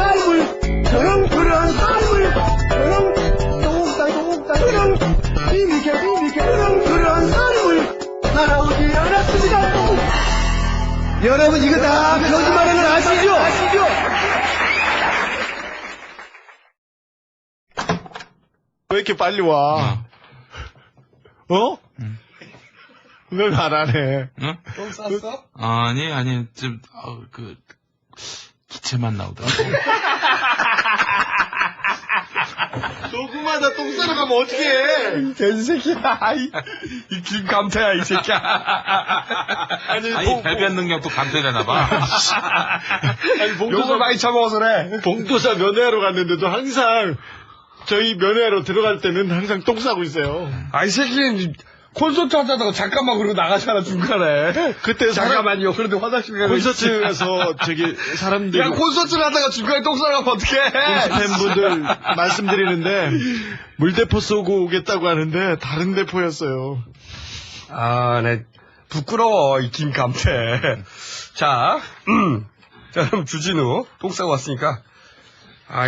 삶을 살아오지 않았습니다. 여러분 이거 다 거짓말하는 거 아시죠? 왜 이렇게 빨리 와? 어? 왜 말 안 해? 응? 똥 쌌어? 아니, 기체만 나오더라고. 녹음하다 똥 싸러 가면 어떡해? 돼지 새끼야. 이 김감태야, 이 새끼야. 아니, 배변 능력도 감퇴되나봐. 아니, 욕을 많이 처먹어서 그래. 봉도사 면회하러 갔는데도 항상 저희 면회하러 들어갈 때는 항상 똥 싸고 있어요. 이 새끼는 콘서트 하다가 잠깐만 그러고 나가잖아, 중간에. 그때 잠깐만요. 그런데 화장실 가고 콘서트에서 저기 사람들이 야, 콘서트를 하다가 중간에 똥 싸가면 어떡해. 팬분들 말씀드리는데 물대포 쏘고 오겠다고 하는데 다른 대포였어요. 네. 부끄러워, 이 김감태. 자, 그럼 주진우 똥 싸고 왔으니까.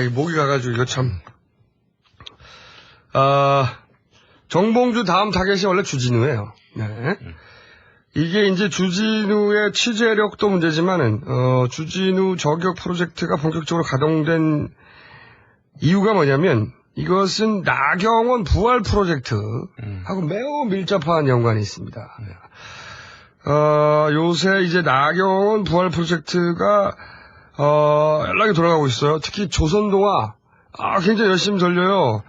이 목이 가가지고 이거 참. 정봉주 다음 타겟이 원래 주진우예요. 네. 이게 이제 주진우의 취재력도 문제지만은, 주진우 저격 프로젝트가 본격적으로 가동된 이유가 뭐냐면, 이것은 나경원 부활 프로젝트하고 매우 밀접한 연관이 있습니다. 요새 이제 나경원 부활 프로젝트가, 연락이 돌아가고 있어요. 특히 조선동화, 굉장히 열심히 돌려요.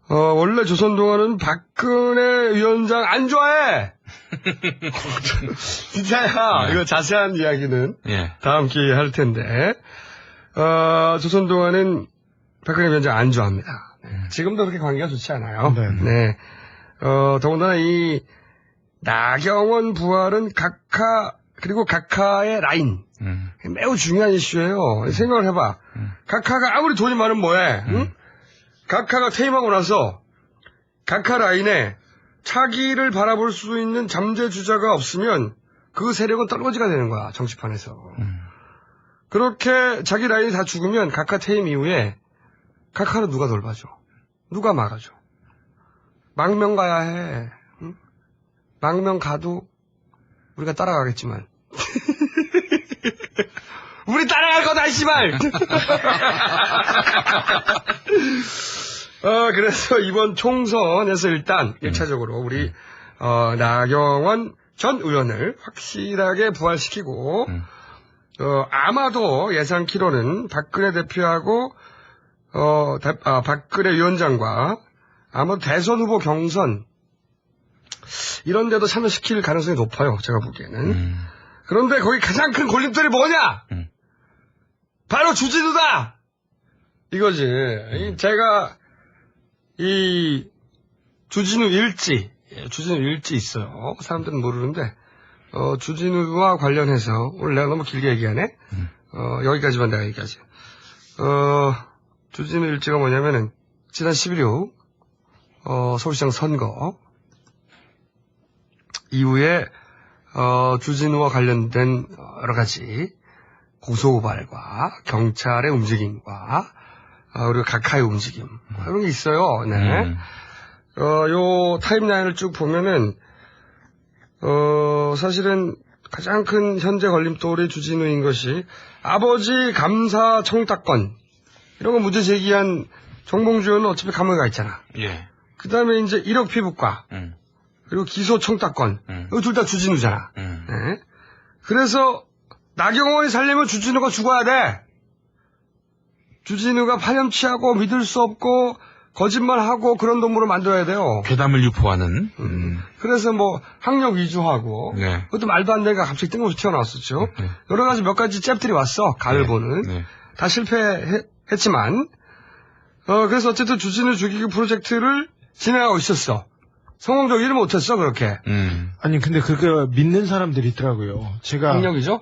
원래 조선동화는 박근혜 위원장 안 좋아해! 진짜야. 이거 자세한 이야기는 다음 기회에 할 텐데, 조선동화는 박근혜 위원장 안 좋아합니다. 지금도 그렇게 관계가 좋지 않아요. 네. 더군다나 이 나경원 부활은 그리고 각하의 라인. 매우 중요한 이슈예요. 생각을 해봐. 각하가 아무리 돈이 많으면 뭐해? 응? 각하가 퇴임하고 나서 각하 라인에 차기를 바라볼 수 있는 잠재주자가 없으면 그 세력은 떨거지가 되는 거야, 정치판에서. 그렇게 자기 라인이 다 죽으면 각하 퇴임 이후에 각하는 누가 돌봐줘? 누가 막아줘? 망명 가야 해. 응? 망명 가도 우리가 따라가겠지만. 우리 따라갈 거다, 씨발! 그래서 이번 총선에서 일단 1차적으로 우리 나경원 전 의원을 확실하게 부활시키고 아마도 예상키로는 박근혜 대표하고 박근혜 위원장과 아마도 대선 후보 경선 이런 데도 참여시킬 가능성이 높아요. 제가 보기에는. 그런데 거기 가장 큰 골림돌이 뭐냐? 바로 주진우다! 이거지. 제가 이 주진우 일지 있어요. 사람들은 모르는데 주진우와 관련해서 오늘 내가 너무 길게 얘기하네. 여기까지만 내가 얘기하지. 주진우 일지가 뭐냐면은 지난 11일 서울시장 선거 이후에 주진우와 관련된 여러 가지 고소고발과 경찰의 움직임과 그리고 각하의 움직임 이런 게 있어요. 네. 요 타임라인을 쭉 보면은 사실은 가장 큰 현재 걸림돌이 주진우인 것이 아버지 감사 청탁권 이런 거 문제 제기한 정봉주 의원은 어차피 감옥에 가 있잖아. 예. 그 다음에 이제 1억 피부과 그리고 기소 청탁권 이거 둘 다 주진우잖아. 네. 그래서 나경원이 살려면 주진우가 죽어야 돼. 주진우가 파렴치하고 믿을 수 없고 거짓말하고 그런 동물을 만들어야 돼요. 괴담을 유포하는. 그래서 뭐 학력 위주하고 네. 그것도 말도 안 되니까 갑자기 뜬금없이 튀어나왔었죠. 네. 여러 가지 몇 가지 잽들이 왔어. 간을 네. 보는. 네. 다 실패했지만 그래서 어쨌든 주진우 죽이기 프로젝트를 진행하고 있었어. 성공적이지 못했어 그렇게. 아니 근데 그렇게 믿는 사람들이 있더라고요. 학력이죠?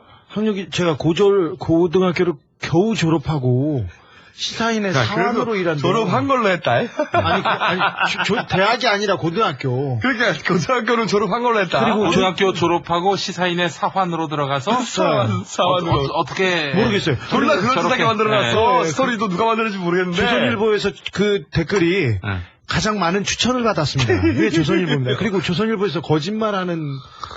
제가 고등학교를 겨우 졸업하고 시사인의 사원으로 일한 졸업한 걸로 했다. 대학이 아니라 고등학교. 그러니까 고등학교는 졸업한 걸로 했다. 그리고 고등학교 졸업하고 시사인의 사환으로 들어가서 사환으로 어떻게 모르겠어요. 졸라 그럴듯하게 만들어놨어. 네. 스토리도 누가 만들었는지 모르겠는데. 조선일보에서 그 댓글이 가장 많은 추천을 받았습니다. 이게 조선일보입니다. 그리고 조선일보에서 거짓말하는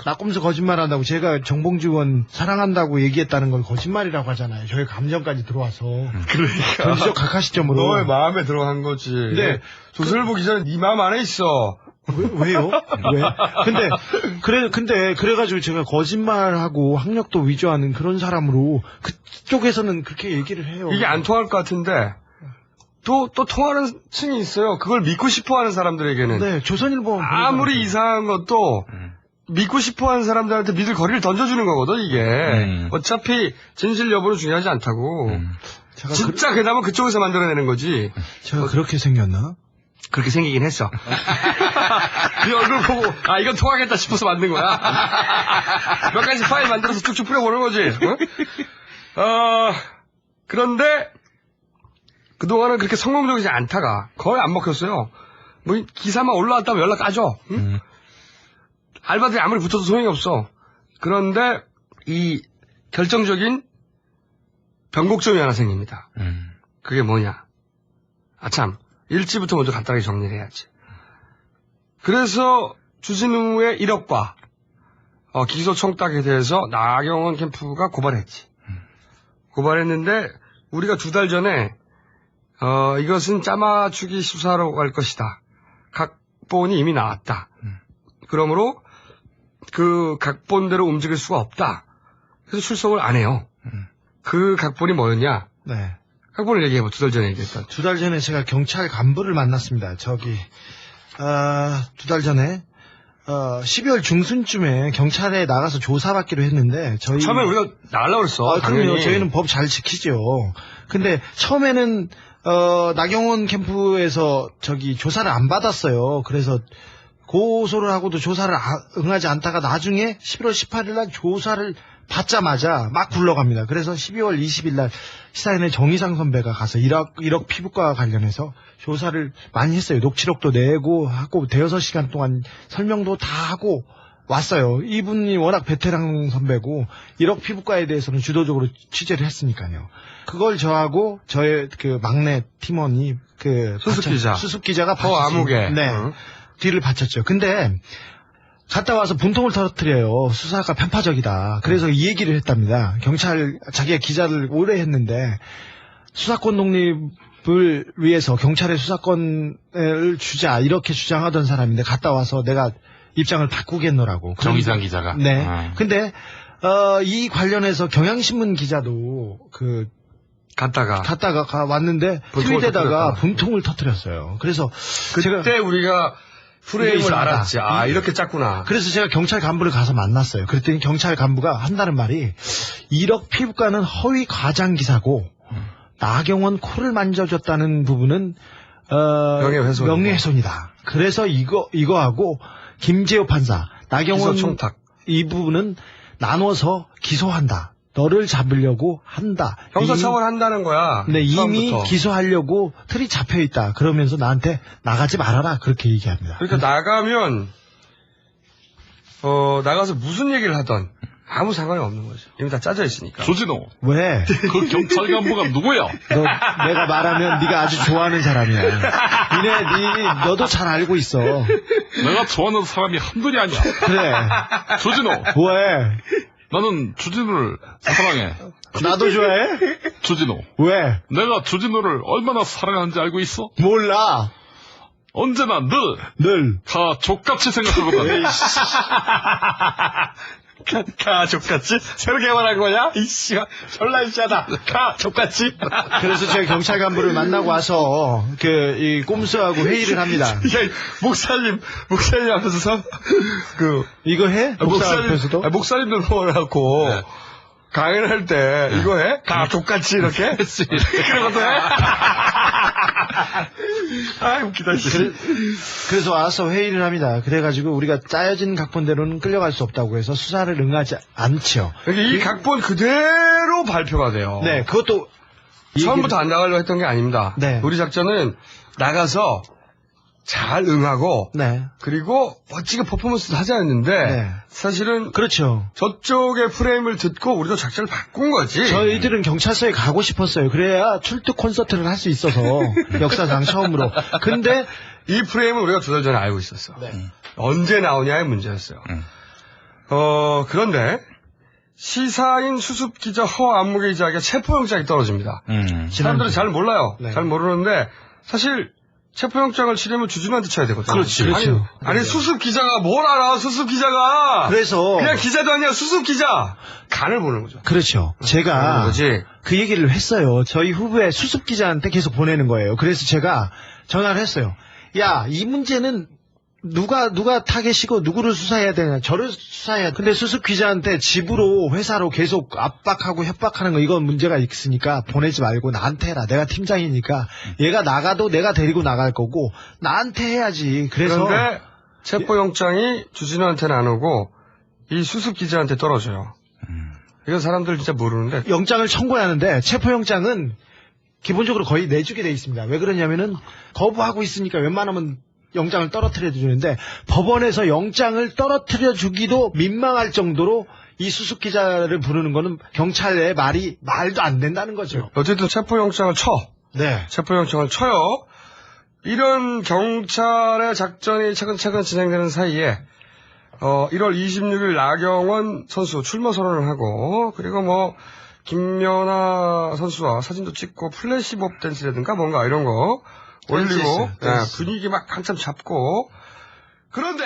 나꼼수 거짓말한다고 제가 정봉주 의원 사랑한다고 얘기했다는 건 거짓말이라고 하잖아요. 저희 감정까지 들어와서 그러니까 전지적 각하 시점으로 너의 마음에 들어간 거지. 네. 조선일보 기자는 네 마음 안에 있어. 왜요? 왜? 근데 그래가지고 제가 거짓말하고 학력도 위조하는 그런 사람으로 그쪽에서는 그렇게 얘기를 해요. 이게 안 통할 것 같은데 또 통하는 층이 있어요. 그걸 믿고 싶어하는 사람들에게는. 네, 조선일보 아무리 이상한 것도 믿고 싶어하는 사람들한테 믿을 거리를 던져주는 거거든 이게. 어차피 진실 여부는 중요하지 않다고. 진짜 괴담은 그쪽에서 만들어내는 거지. 제가 그렇게 생겼나? 그렇게 생기긴 했어. 네 얼굴 보고 이건 통하겠다 싶어서 만든 거야. 몇 가지 파일 만들어서 쭉쭉 뿌려보는 거지. 그런데 그동안은 그렇게 성공적이지 않다가 거의 안 먹혔어요. 뭐 기사만 올라왔다면 연락 까줘. 응? 알바들이 아무리 붙어도 소용이 없어. 그런데 이 결정적인 변곡점이 하나 생깁니다. 그게 뭐냐. 참 일지부터 먼저 간단하게 정리를 해야지. 그래서 주진우의 1억과 기소 청탁에 대해서 나경원 캠프가 고발했지. 고발했는데 우리가 2달 전에 이것은 짜맞추기 수사로 갈 것이다. 각본이 이미 나왔다. 그러므로 그 각본대로 움직일 수가 없다. 그래서 출석을 안 해요. 그 각본이 뭐였냐? 네. 각본을 얘기해봐. 2달 전에 얘기했던. 2달 전에 제가 경찰 간부를 만났습니다. 2달 전에 12월 중순쯤에 경찰에 나가서 조사받기로 했는데 처음에 우리가 나가려고 그랬어. 그럼요. 저희는 법 잘 지키죠. 근데 처음에는 나경원 캠프에서 조사를 안 받았어요. 그래서 고소를 하고도 조사를 응하지 않다가 나중에 11월 18일 날 조사를 받자마자 막 굴러갑니다. 그래서 12월 20일 날 시사인의 정의상 선배가 가서 1억 피부과 관련해서 조사를 많이 했어요. 녹취록도 내고 하고 대여섯 시간 동안 설명도 다 하고 왔어요. 이분이 워낙 베테랑 선배고 1억 피부과에 대해서는 주도적으로 취재를 했으니까요. 그걸 저하고 저의 그 막내 팀원이 수습 기자가 암흑에 뒤를 바쳤죠. 근데 갔다 와서 분통을 터뜨려요. 수사가 편파적이다. 그래서 이 얘기를 했답니다. 경찰 자기가 기자를 오래 했는데 수사권 독립을 위해서 경찰의 수사권을 주자 이렇게 주장하던 사람인데 갔다 와서 내가 입장을 바꾸겠노라고. 정의상 기자가. 네. 근데 이 관련해서 경향신문 기자도 갔다가 왔는데 트윗에다가 분통을 터뜨렸어요. 그래서 그때 우리가 프레임을 알았지. 이렇게 짰구나. 그래서 제가 경찰 간부를 가서 만났어요. 그랬더니 경찰 간부가 한다는 말이 1억 피부과는 허위 과장 기사고 나경원 코를 만져줬다는 부분은 명예훼손이다. 그래서 이거하고 김재호 판사, 나경원 기소 청탁 이 부분은 나눠서 기소한다. 너를 잡으려고 한다. 형사처벌한다는 거야. 네, 이미 처음부터. 기소하려고 틀이 잡혀 있다. 그러면서 나한테 나가지 말아라. 그렇게 얘기합니다. 그러니까 나가면 나가서 무슨 얘기를 하던 아무 상관이 없는 거죠. 이미 다 짜져 있으니까. 조진호. 왜? 그 경찰 간부가 누구야? 내가 말하면 네가 아주 좋아하는 사람이야. 너도 잘 알고 있어. 내가 좋아하는 사람이 한둘이 아니야. 그래. 조진호. 왜? 나는 주진우를 사랑해. 나도 좋아해? 주진우. 왜? 내가 주진우를 얼마나 사랑하는지 알고 있어? 몰라. 언제나 늘 다 족같이 생각하거든. 가, 족같이? 새로 개발한 거냐? 이씨, 졸라 이씨하다. 가, 족같이? 그래서 제가 경찰 간부를 만나고 와서 이 꼼수하고 회의를 합니다. 야, 목사님 앞에서 이거 해? 목사 앞에서도? 목사님들 모아갖고 네. 강연을 할 때 이거 해? 가, 족같이 이렇게? 그런 것도 해? 아, 웃기다. 그래서 와서 회의를 합니다. 그래가지고 우리가 짜여진 각본대로는 끌려갈 수 없다고 해서 수사를 응하지 않죠. 이 각본 그대로 발표가 돼요. 네, 그것도 처음부터 안 나가려고 했던 게 아닙니다. 네. 우리 작전은 나가서 잘 응하고 네. 그리고 멋지게 퍼포먼스도 하자 했는데 네. 사실은 그렇죠. 저쪽의 프레임을 듣고 우리도 작전을 바꾼 거지. 저희들은 경찰서에 가고 싶었어요. 그래야 출두 콘서트를 할 수 있어서 역사상 처음으로. 근데 이 프레임은 우리가 2달 전에 알고 있었어. 네. 언제 나오냐의 문제였어요. 그런데 시사인 수습기자 허안무개 기자에게 체포영장이 떨어집니다. 사람들은 잘 몰라요. 네. 잘 모르는데 사실 체포영장을 치려면 주준한테 쳐야 되거든요. 그렇죠. 아니 수습 기자가 뭘 알아? 수습 기자가 그래서 그냥 기자도 아니야. 수습 기자 간을 보는 거죠. 그렇죠. 보는 제가 거지. 그 얘기를 했어요. 저희 후배 수습 기자한테 계속 보내는 거예요. 그래서 제가 전화를 했어요. 야, 이 문제는 누가 타겟이고 누구를 수사해야 되냐. 저를 수사해야 돼. 근데 수습 기자한테 집으로 회사로 계속 압박하고 협박하는 거 이건 문제가 있으니까 보내지 말고 나한테 해라. 내가 팀장이니까 얘가 나가도 내가 데리고 나갈 거고 나한테 해야지. 그런데 체포영장이 주진우한테는 안 오고 이 수습 기자한테 떨어져요. 이건 사람들 진짜 모르는데 영장을 청구하는데 체포영장은 기본적으로 거의 내주게 돼 있습니다. 왜 그러냐면은 거부하고 있으니까 웬만하면 영장을 떨어뜨려 주는데 법원에서 영장을 떨어뜨려 주기도 민망할 정도로 이 수습 기자를 부르는 거는 경찰의 말도 안 된다는 거죠. 어쨌든 체포영장을 쳐. 네. 체포영장을 쳐요. 이런 경찰의 작전이 차근차근 진행되는 사이에 1월 26일 나경원 선수 출마 선언을 하고 그리고 김연아 선수와 사진도 찍고 플래시몹 댄스라든가 뭔가 이런 거 올리고 분위기 막 한참 잡고 그런데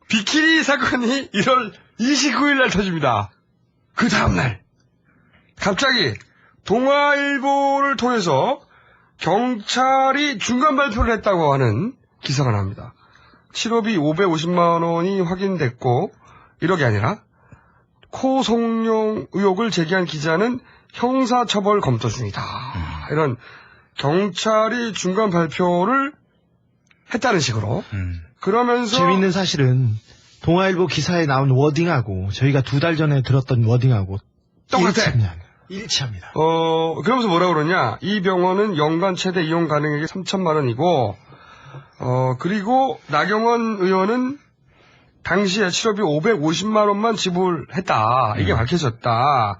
비키니 사건이 1월 29일 날 터집니다. 그 다음날 갑자기 동아일보를 통해서 경찰이 중간 발표를 했다고 하는 기사가 나옵니다. 실업이 550만 원이 확인됐고 1억이 아니라 코송용 의혹을 제기한 기자는 형사처벌 검토 중이다. 이런 경찰이 중간 발표를 했다는 식으로. 그러면서 재밌는 사실은 동아일보 기사에 나온 워딩하고 저희가 2달 전에 들었던 워딩하고 똑같아. 일치합니다. 그러면서 뭐라 그러냐. 이 병원은 연간 최대 이용 가능액이 3천만 원이고 그리고 나경원 의원은 당시에 치료비 550만 원만 지불했다. 이게 밝혀졌다.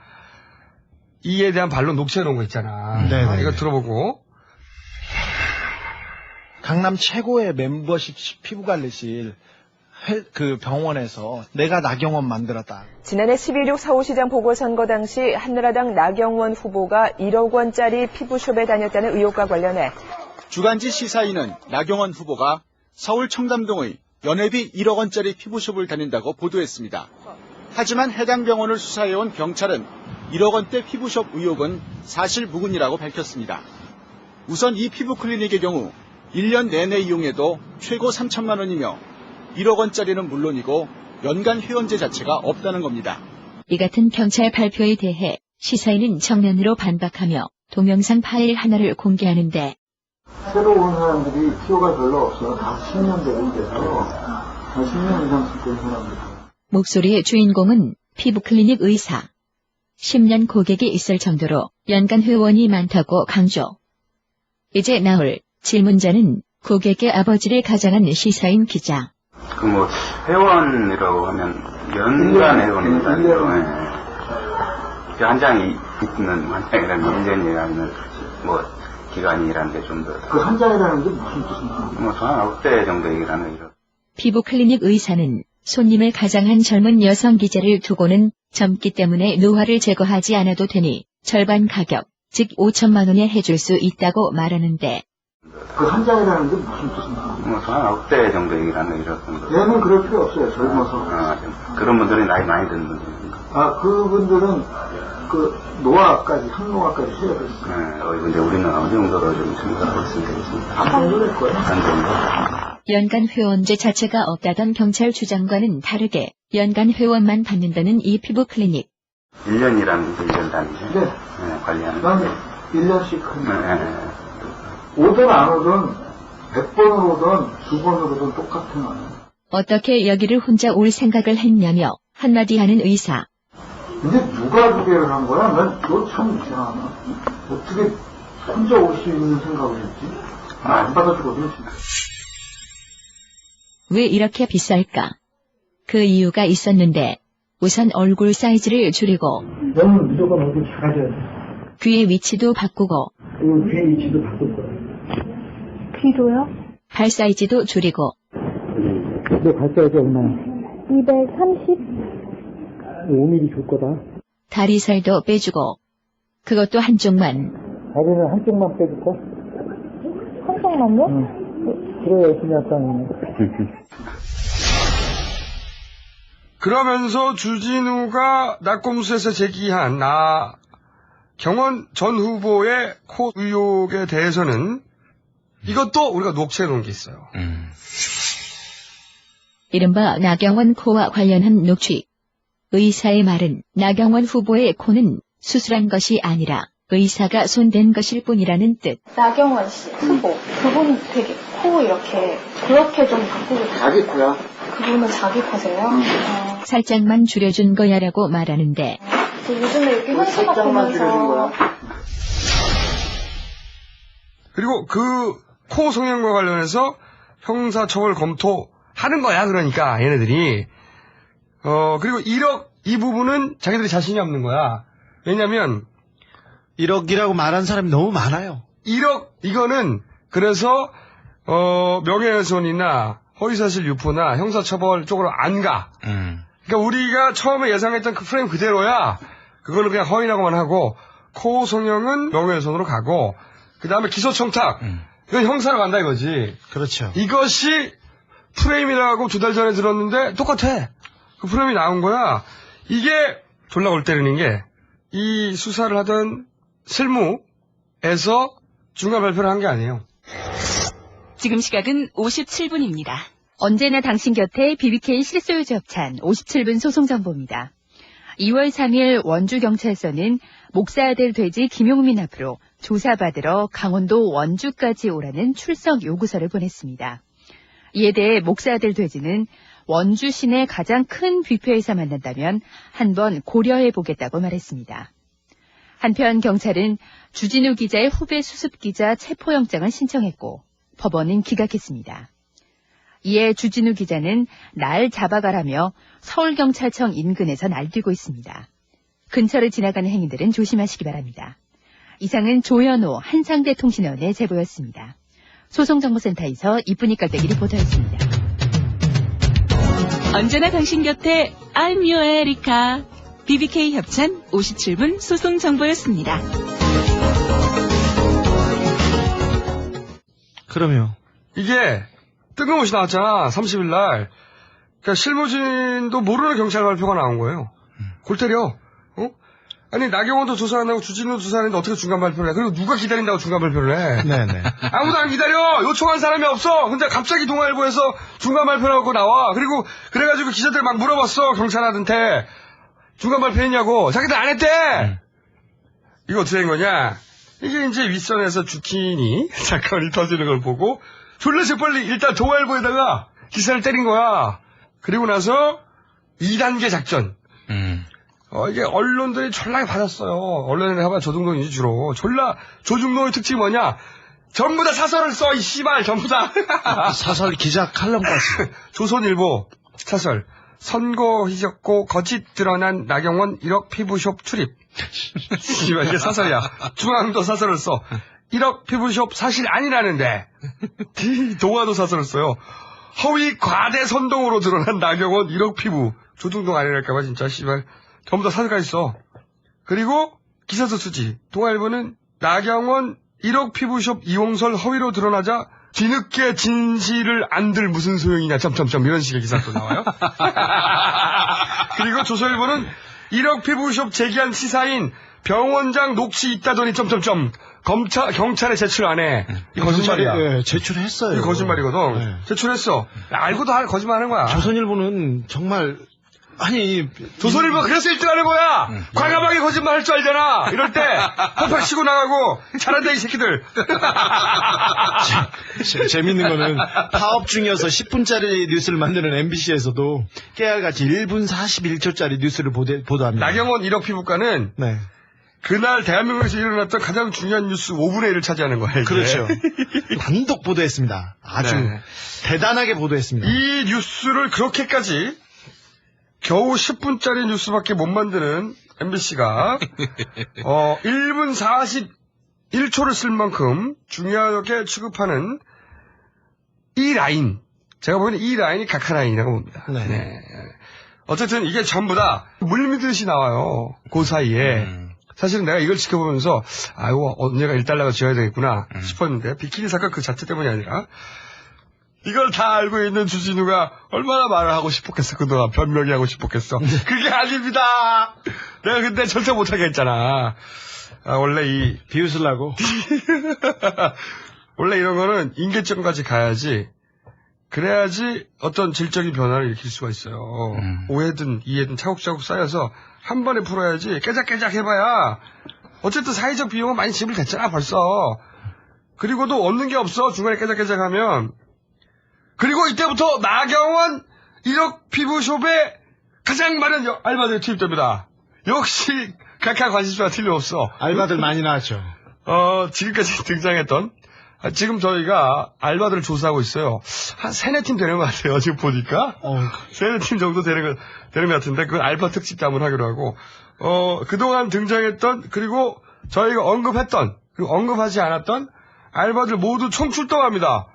이에 대한 반론 녹취해 놓은 거 있잖아. 네네. 이거 들어보고. 강남 최고의 멤버십 피부관리실 그 병원에서 내가 나경원 만들었다. 지난해 12.6 서울시장 보궐선거 당시 한나라당 나경원 후보가 1억 원짜리 피부숍에 다녔다는 의혹과 관련해 주간지 시사인은 나경원 후보가 서울 청담동의 연회비 1억 원짜리 피부숍을 다닌다고 보도했습니다. 하지만 해당 병원을 수사해온 경찰은 1억 원대 피부숍 의혹은 사실 무근이라고 밝혔습니다. 우선 이 피부 클리닉의 경우 1년 내내 이용해도 최고 3천만 원이며 1억 원짜리는 물론이고 연간 회원제 자체가 없다는 겁니다. 이 같은 경찰 발표에 대해 시사인은 정면으로 반박하며 동영상 파일 하나를 공개하는데 새로 온 사람들이 티오가 별로 없어요. 다 10년 되고 돼서 10년 이상 쓸 사람들. 목소리의 주인공은 피부클리닉 의사. 10년 고객이 있을 정도로 연간 회원이 많다고 강조. 이제 나올 질문자는 고객의 아버지를 가장한 시사인 기자. 회원이라고 하면 연간 회원입니다. 한 장이 있는 환장이라는 1년이라는 기간이라는 게 좀 더. 그 한 장이라는 게 무슨 뜻입니까? 한 9대 정도 얘기라는 거죠. 피부클리닉 의사는 손님을 가장한 젊은 여성 기자를 두고는 젊기 때문에 노화를 제거하지 않아도 되니 절반 가격, 즉 5천만 원에 해줄 수 있다고 말하는데 그 한 장이라는 게 무슨 뜻입니까? 한 억대 정도 얘기라는 이런 거. 얘는 그럴 필요 없어요. 젊어서. 그런 분들이 나이 많이 드는 분들입니다. 그분들은 그 노화까지, 항노화까지 해야 되니까. 이제 우리는 어느 정도로 좀 생각하고 있으면 되겠습니다. 한 정도 될 거예요. 한 정도. 연간 회원제 자체가 없다던 경찰 주장과는 다르게 연간 회원만 받는다는 이 피부 클리닉. 1년이라는 게 1년 단위죠. 네. 관리하는 난 1년씩 오든 안 오든 100번으로 오든 2번으로 오든 똑같은 거예요. 어떻게 여기를 혼자 올 생각을 했냐며 한마디 하는 의사. 근데 누가 두 개를 한 거야? 난 그거 참 이상하네. 어떻게 혼자 올 수 있는 생각을 했지? 안 받아주거든. 왜 이렇게 비쌀까? 그 이유가 있었는데 우선 얼굴 사이즈를 줄이고 너는 무조건 얼굴 작아져야 돼. 귀의 위치도 바꾸고 그리고 귀의 위치도 바꿀 거야. 귀도요? 발 사이즈도 줄이고 너 발 사이즈 얼마야? 230? 5mm 줄 거다. 다리살도 빼주고 그것도 한쪽만. 다리는 한쪽만 빼줄까? 한쪽만요? 그래 열심히 할까는. 그러면서 주진우가 낙검수에서 제기한 나경원 전 후보의 코 의혹에 대해서는 이것도 우리가 녹취해 놓은 게 있어요. 이른바 나경원 코와 관련한 녹취. 의사의 말은 나경원 후보의 코는 수술한 것이 아니라 의사가 손댄 것일 뿐이라는 뜻. 나경원 씨 후보. 그분은 되게 코 이렇게 그렇게 좀 바꾸고 자기 코야. 그분은 자기 코세요? 살짝만 줄여준 거야라고 말하는데 요즘에 이렇게 현수막 보면서 그리고 그 코 성형과 관련해서 형사처벌 검토하는 거야. 그러니까 얘네들이 그리고 1억 이 부분은 자기들이 자신이 없는 거야. 왜냐면 1억이라고 말한 사람이 너무 많아요. 1억 이거는 그래서 명예훼손이나 허위사실 유포나 형사처벌 쪽으로 안 가. 그러니까 우리가 처음에 예상했던 그 프레임 그대로야. 그거는 그냥 허위라고만 하고 코 성형은 명예훼손으로 가고 그 다음에 기소청탁 이건 형사로 간다 이거지. 그렇죠. 이것이 프레임이라고 2달 전에 들었는데 똑같아. 그 프레임이 나온 거야. 이게 졸라 골 때리는 게 이 수사를 하던 실무에서 중간 발표를 한 게 아니에요. 지금 시각은 57분입니다. 언제나 당신 곁에 BBK 실소유주 협찬 57분 소송정보입니다. 2월 3일 원주경찰서는 목사아들 돼지 김용민 앞으로 조사받으러 강원도 원주까지 오라는 출석 요구서를 보냈습니다. 이에 대해 목사아들 돼지는 원주 시내 가장 큰 뷔페에서 만난다면 한번 고려해보겠다고 말했습니다. 한편 경찰은 주진우 기자의 후배 수습기자 체포영장을 신청했고 법원은 기각했습니다. 이에 주진우 기자는 날 잡아가라며 서울경찰청 인근에서 날뛰고 있습니다. 근처를 지나가는 행인들은 조심하시기 바랍니다. 이상은 조현호 한상대 통신원의 제보였습니다. 소송정보센터에서 이쁜이 깔때기 리포터였습니다. 언제나 당신 곁에 I'm your Erica. BBK 협찬 57분 소송정보였습니다. 그럼요. 이게 뜬금없이 나왔잖아. 30일 날. 그러니까 실무진도 모르는 경찰 발표가 나온 거예요. 골 때려. 아니 나경원도 조사 안 하고 주진우도 조사 안 했는데 어떻게 중간 발표를 해. 그리고 누가 기다린다고 중간 발표를 해. 네네. 아무도 안 기다려. 요청한 사람이 없어. 근데 갑자기 동아일보에서 중간 발표라고 나와. 그리고 그래가지고 기자들 막 물어봤어. 경찰한테. 중간 발표했냐고. 자기들 안 했대. 이거 어떻게 된 거냐. 이게 이제 윗선에서 주킨이 사건이 터지는 걸 보고 졸라 재빨리 일단 동아일보에다가 기사를 때린 거야. 그리고 나서 2단계 작전. 이게 언론들이 졸라게 받았어요. 언론에 해봐 조중동이지 주로. 졸라 조중동의 특징이 뭐냐. 전부 다 사설을 써. 이 씨발 전부 다. 사설 기자 칼럼까지. 조선일보 사설. 선거 희적고 거짓 드러난 나경원 1억 피부숍 출입. 씨발 이게 사설이야. 중앙도 사설을 써. 1억 피부숍 사실 아니라는데. 동아도 사설을 써요. 허위 과대 선동으로 드러난 나경원 1억 피부. 조중동 아니랄까봐 진짜 씨발. 전부 다 사설까지 써. 그리고 기사도 쓰지. 동아일보는 나경원 1억 피부숍 이용설 허위로 드러나자 뒤늦게 진실을 안들 무슨 소용이냐 점점점 이런 식의 기사도 나와요. 그리고 조선일보는 1억 피부숍 제기한 시사인 병원장 녹취 있다더니 점점점 경찰에 제출 안 해. 이 거짓말이야. 네, 제출했어요. 이 거짓말이거든. 네. 제출했어. 알고도 거짓말하는 거야. 조선일보는 정말 아니 조선일보 그래서 1등 하는 거야. 과감하게 거짓말 할 줄 알잖아. 이럴 때 팍팍 치고 나가고 잘한다 이 새끼들. 재밌는 거는 파업 중이어서 10분짜리 뉴스를 만드는 MBC에서도 깨알같이 1분 41초짜리 뉴스를 보도합니다. 나경원 1억 피부과는 네. 그날 대한민국에서 일어났던 가장 중요한 뉴스 5분의 1을 차지하는 거예요. 이제. 그렇죠. 단독 보도했습니다. 아주 네. 대단하게 보도했습니다. 이 뉴스를 그렇게까지 겨우 10분짜리 뉴스밖에 못 만드는 MBC가 1분 41초를 쓸 만큼 중요하게 취급하는 이 라인, 제가 보기에는 이 라인이 각하 라인이라고 봅니다. 네. 네. 어쨌든 이게 전부 다 물밀듯이 나와요. 그 사이에. 사실은 내가 이걸 지켜보면서 아이고 언제가 1달러가 지어야 되겠구나 싶었는데 비키니 사건 그 자체 때문이 아니라 이걸 다 알고 있는 주진우가 얼마나 말을 하고 싶었겠어. 그동안 변명이 하고 싶었겠어. 그게 아닙니다. 내가 근데 절대 못하게 했잖아. 원래 이 비웃으려고 원래 이런 거는 인계점까지 가야지, 그래야지 어떤 질적인 변화를 일으킬 수가 있어요. 오해든 이해든 차곡차곡 쌓여서 한 번에 풀어야지 깨작깨작 해봐야 어쨌든 사회적 비용은 많이 지불됐잖아 벌써. 그리고도 얻는 게 없어 중간에 깨작깨작 하면. 그리고 이때부터 나경원 1억 피부숍에 가장 많은 알바들이 투입됩니다. 역시 각하 관심사가 틀림없어. 알바들 많이 나왔죠. 지금까지 등장했던, 지금 저희가 알바들을 조사하고 있어요. 한 3-4팀 되는 것 같아요. 지금 보니까. 3-4팀 정도 되는 것 같은데, 그건 알바 특집도 한번 하기로 하고, 그동안 등장했던, 그리고 저희가 언급했던, 그리고 언급하지 않았던 알바들 모두 총출동합니다.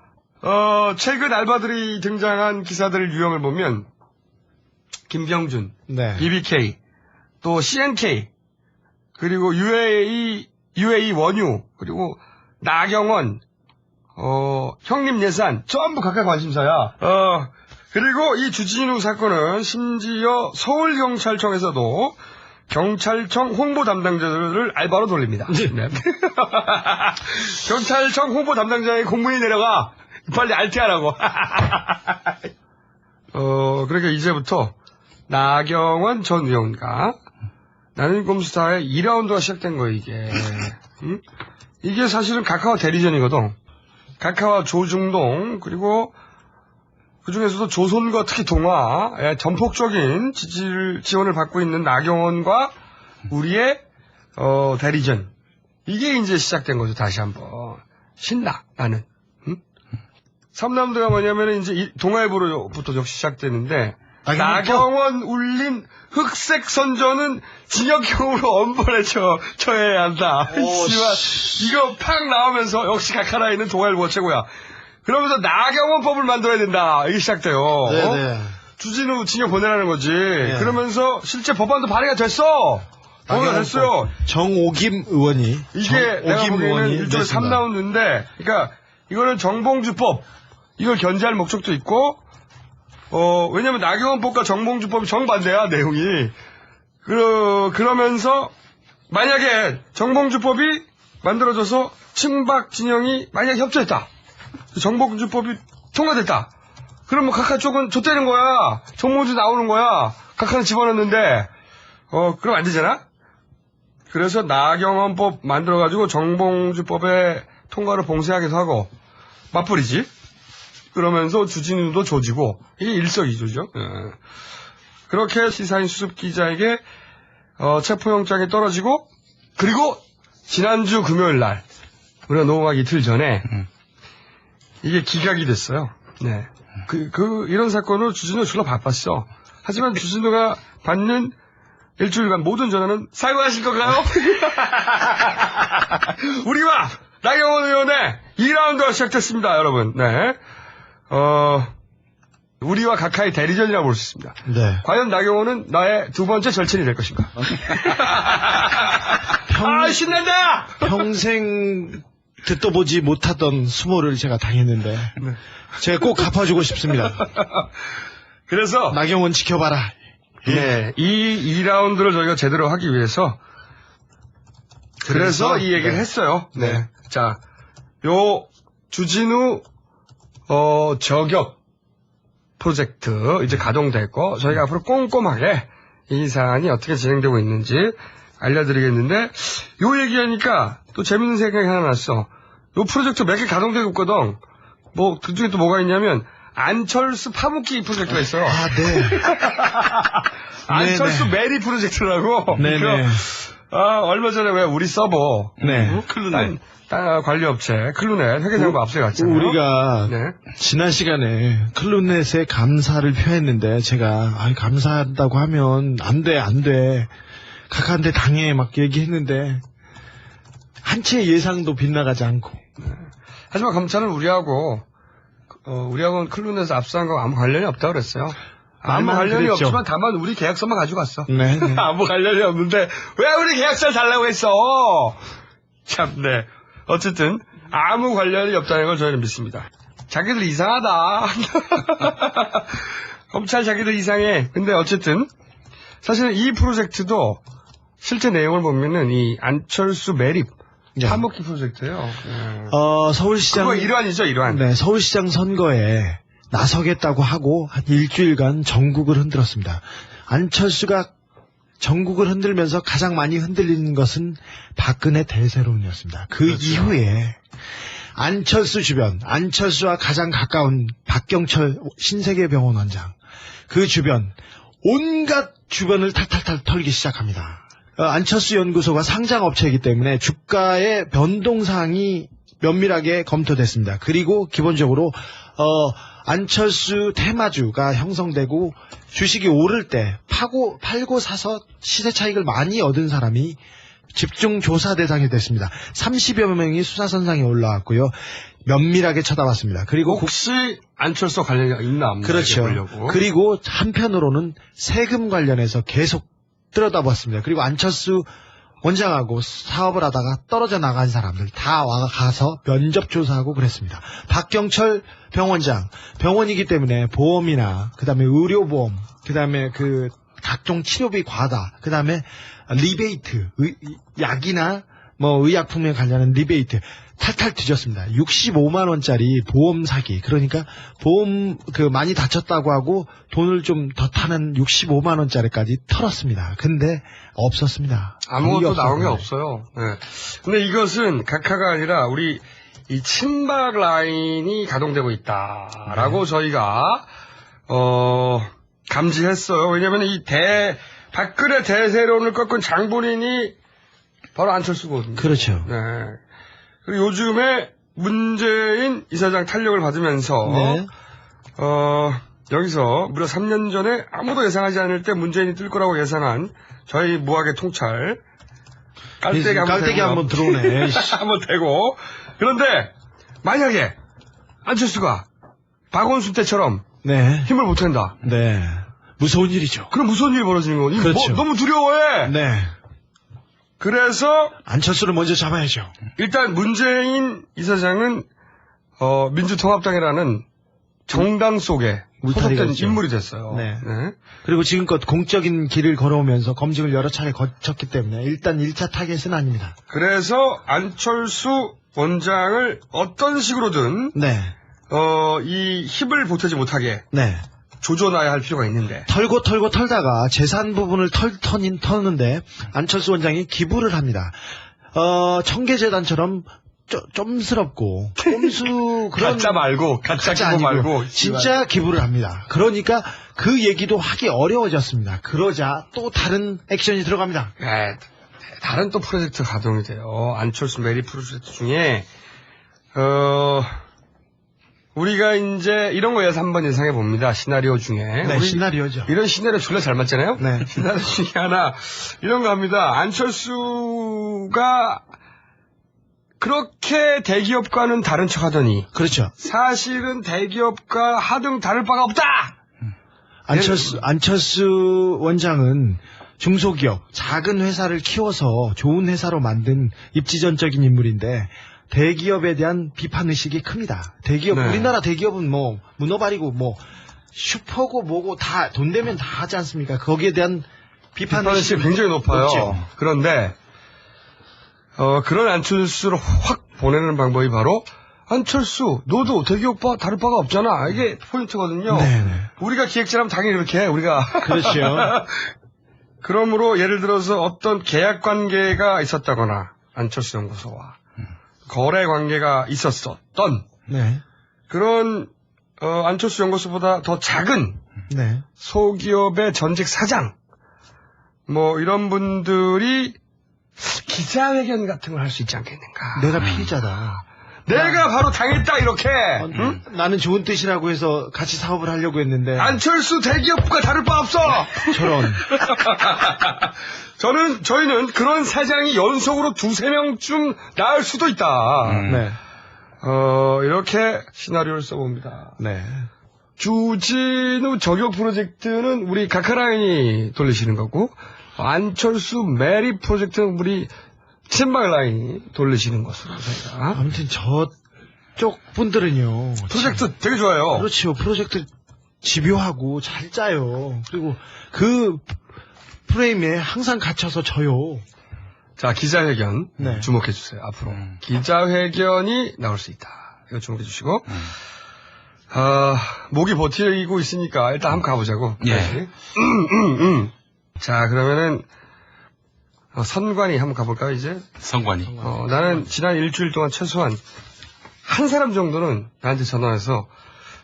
최근 알바들이 등장한 기사들의 유형을 보면, 김병준, 네. BBK, 또 CNK, 그리고 UAE 원유, 그리고 나경원, 형님 예산, 전부 각각 관심사야. 그리고 이 주진우 사건은 심지어 서울경찰청에서도 경찰청 홍보 담당자들을 알바로 돌립니다. 네. 경찰청 홍보 담당자의 공문이 내려가. 빨리 알티하라고. 그러니까 이제부터 나경원 전 의원과 나는 꼼수사의 2라운드가 시작된 거예요, 이게. 응? 이게 사실은 각하와 대리전이거든. 각하와 조중동, 그리고 그 중에서도 조선과 특히 동아의 전폭적인 지원을 받고 있는 나경원과 우리의, 대리전. 이게 이제 시작된 거죠, 다시 한번. 신나, 나는. 응? 3라운드가 뭐냐면은 이제 동아일보로부터 역시 시작되는데, 나경원 울린 흑색 선전은 징역형으로 엄벌에 처해야 한다. 이거 팍 나오면서 역시 각하라 있는 동아일보가 최고야. 그러면서 나경원법을 만들어야 된다. 이게 시작돼요. 네네. 주진우 징역 보내라는 거지. 네. 그러면서 실제 법안도 발의가 됐어. 됐어요. 정오김 의원이. 이게 내가 보기에는 일종의 3라운드인데, 그러니까 이거는 정봉주법, 이걸 견제할 목적도 있고, 왜냐면 나경원법과 정봉주법이 정반대야, 내용이. 그러면서, 만약에 정봉주법이 만들어져서 친박 진영이 만약에 협조했다. 정봉주법이 통과됐다. 그럼 뭐 각하 쪽은 좆되는 거야. 정봉주 나오는 거야. 각하는 집어넣는데, 그럼 안 되잖아? 그래서 나경원법 만들어가지고 정봉주법의 통과를 봉쇄하기도 하고, 맞불이지. 그러면서 주진우도 조지고, 이게 일석이조죠. 그렇게 시사인 수습 기자에게 체포영장이 떨어지고, 그리고 지난주 금요일 날, 우리가 녹음하기 이틀 전에 이게 기각이 됐어요. 네. 이런 사건으로 주진우가 졸라 바빴어. 하지만 주진우가 받는 일주일간 모든 전화는 사과하실 건가요? 우리와 나경원 의원의 2라운드가 시작됐습니다, 여러분. 네. 우리와 각하의 대리전이라고 볼 수 있습니다. 네. 과연 나경원은 나의 두 번째 절친이 될 것인가? 신난다! 평생 듣도 보지 못하던 수모를 제가 당했는데 제가 꼭 갚아주고 싶습니다. 그래서 나경원 지켜봐라. 네, 이 2라운드를 저희가 제대로 하기 위해서 그래서 이 얘기를 했어요. 네. 자, 요 주진우 저격 프로젝트 이제 가동됐고 저희가 앞으로 꼼꼼하게 이 사안이 어떻게 진행되고 있는지 알려드리겠는데 요 얘기하니까 또 재밌는 생각이 하나 났어. 요 프로젝트 몇 개 가동되고 있거든. 뭐 그중에 또 뭐가 있냐면 안철수 파묻기 프로젝트가 있어요. 아, 네. 안철수 메리 프로젝트라고. 네네. 얼마 전에 왜 우리 서버 네. 클루넷 관리업체 클루넷 회계장부 앞서 갔잖아요. 우리가 지난 시간에 클루넷에 감사를 표했는데 제가 감사한다고 하면 안 돼. 각하한테 당해 막 얘기했는데 한 채의 예상도 빗나가지 않고. 하지만 감사는 우리하고는 클루넷에서 압수한 거 아무 관련이 없다고 그랬어요. 아무 관련이 그랬죠. 없지만 다만 우리 계약서만 가지고 갔어. 네. 아무 관련이 없는데 왜 우리 계약서를 달라고 했어? 참, 네. 어쨌든 아무 관련이 없다는 걸 저희는 믿습니다. 자기들 이상하다. 검찰 자기들 이상해. 근데 어쨌든 사실은 이 프로젝트도 실제 내용을 보면은 이 안철수 매립 파묻기 프로젝트예요. 서울시장 그거 일환이죠, 일환. 네, 서울시장 선거에 나서겠다고 하고 한 일주일간 전국을 흔들었습니다. 안철수가 전국을 흔들면서 가장 많이 흔들리는 것은 박근혜 대세론이었습니다. 그 이후에 안철수 주변, 안철수와 가장 가까운 박경철 신세계병원 원장, 그 주변, 온갖 주변을 탈탈탈 털기 시작합니다. 안철수 연구소가 상장업체이기 때문에 주가의 변동사항이 면밀하게 검토됐습니다. 그리고 기본적으로 안철수 테마주가 형성되고 주식이 오를 때 팔고 사서 시세 차익을 많이 얻은 사람이 집중 조사 대상이 됐습니다. 30여 명이 수사선상에 올라왔고요. 면밀하게 쳐다봤습니다. 그리고 혹시 안철수 관련이 있나 없나 그렇죠. 보려고. 그리고 한편으로는 세금 관련해서 계속 들여다봤습니다. 그리고 안철수 원장하고 사업을 하다가 떨어져 나간 사람들 다 와가서 면접 조사하고 그랬습니다. 박경철 병원장, 병원이기 때문에 보험이나 그다음에 의료보험, 그다음에 그 각종 치료비 과다, 그다음에 리베이트, 약이나 뭐 의약품에 관련한 리베이트 탈탈 뒤졌습니다. 65만 원짜리 보험 사기. 그러니까 보험 많이 다쳤다고 하고 돈을 좀 더 타는 65만 원짜리까지 털었습니다. 근데 없었습니다. 아무것도 나온 게 없어요. 네. 근데 이것은 각하가 아니라 우리 이 친박 라인이 가동되고 있다라고 저희가 감지했어요. 왜냐하면 이 박근혜 대세론을 꺾은 장본인이 바로 안철수거든요. 그렇죠. 네. 그리고 요즘에 문재인 이사장 탄력을 받으면서 여기서 무려 3년 전에 아무도 예상하지 않을 때 문재인이 뜰 거라고 예상한 저희 무학의 통찰 깔때기 한번 들어오네. 한번 대고. 그런데 만약에 안철수가 박원순 때처럼 힘을 못 낸다. 네. 무서운 일이죠. 그럼 무서운 일이 벌어지는 거. 그렇죠. 너무 두려워해. 네. 그래서 안철수를 먼저 잡아야죠. 일단 문재인 이사장은 민주통합당이라는 정당 속에 소속된 인물이 됐어요. 네. 그리고 지금껏 공적인 길을 걸어오면서 검증을 여러 차례 거쳤기 때문에 일단 1차 타겟은 아닙니다. 그래서 안철수 원장을 어떤 식으로든 이 힘을 보태지 못하게 조져놔야 할 필요가 있는데 털고 털다가 재산 부분을 터는데 안철수 원장이 기부를 합니다. 청계재단처럼 좀스럽고 꼼수 그런 가짜 기부 말고 진짜 기부를 합니다. 그러니까 그 얘기도 하기 어려워졌습니다. 그러자 또 다른 액션이 들어갑니다. 네, 다른 또 프로젝트 가동이 돼요. 안철수 메리 프로젝트 중에 우리가 이제 이런 거에서 한번 예상해 봅니다. 시나리오 중에. 네, 시나리오죠. 이런 시나리오 졸라 잘 맞잖아요? 네. 시나리오 중에 하나, 이런 거 합니다. 안철수가 그렇게 대기업과는 다른 척 하더니. 그렇죠. 사실은 대기업과 하등 다를 바가 없다! 안철수 원장은 중소기업, 작은 회사를 키워서 좋은 회사로 만든 입지전적인 인물인데, 대기업에 대한 비판 의식이 큽니다. 대기업, 네. 우리나라 대기업은 뭐 문어발이고 뭐 슈퍼고 뭐고 다 돈 되면 다 하지 않습니까? 거기에 대한 비판 의식이 굉장히 높아요. 높죠. 그런데 그런 안철수를 확 보내는 방법이 바로 안철수, 너도 대기업과 다를 바가 없잖아. 이게 포인트거든요. 네네. 우리가 기획자라면 당연히 그렇게 해, 우리가. 그렇죠. 그러므로 예를 들어서 어떤 계약 관계가 있었다거나 안철수 연구소와 거래 관계가 있었던 네. 그런 안철수 연구소보다 더 작은 네. 소기업의 전직 사장 뭐 이런 분들이 기자회견 같은 걸 할 수 있지 않겠는가. 내가 피의자다. 내가 바로 당했다 이렇게. 응? 나는 좋은 뜻이라고 해서 같이 사업을 하려고 했는데 안철수 대기업과 다를 바 없어. 저런. 저희는 그런 사장이 연속으로 2-3명쯤 나올 수도 있다. 네. 이렇게 시나리오를 써봅니다. 네. 주진우 저격 프로젝트는 우리 가카라인이 돌리시는 거고, 안철수 메리 프로젝트는 우리 찐박라인이 돌리시는 것으로 저희가. 아무튼 저쪽 분들은요. 프로젝트 되게 좋아요. 그렇죠. 프로젝트 집요하고 잘 짜요. 그리고 그 프레임에 항상 갇혀서 져요. 자, 기자회견 네. 주목해 주세요. 앞으로 기자회견이 나올 수 있다. 이거 주목해 주시고 목이 버티고 있으니까 일단 한번 가보자고. 예. 자, 그러면은 선관위 한번 가볼까요, 이제? 선관위. 나는 지난 일주일 동안 최소한 한 사람 정도는 나한테 전화해서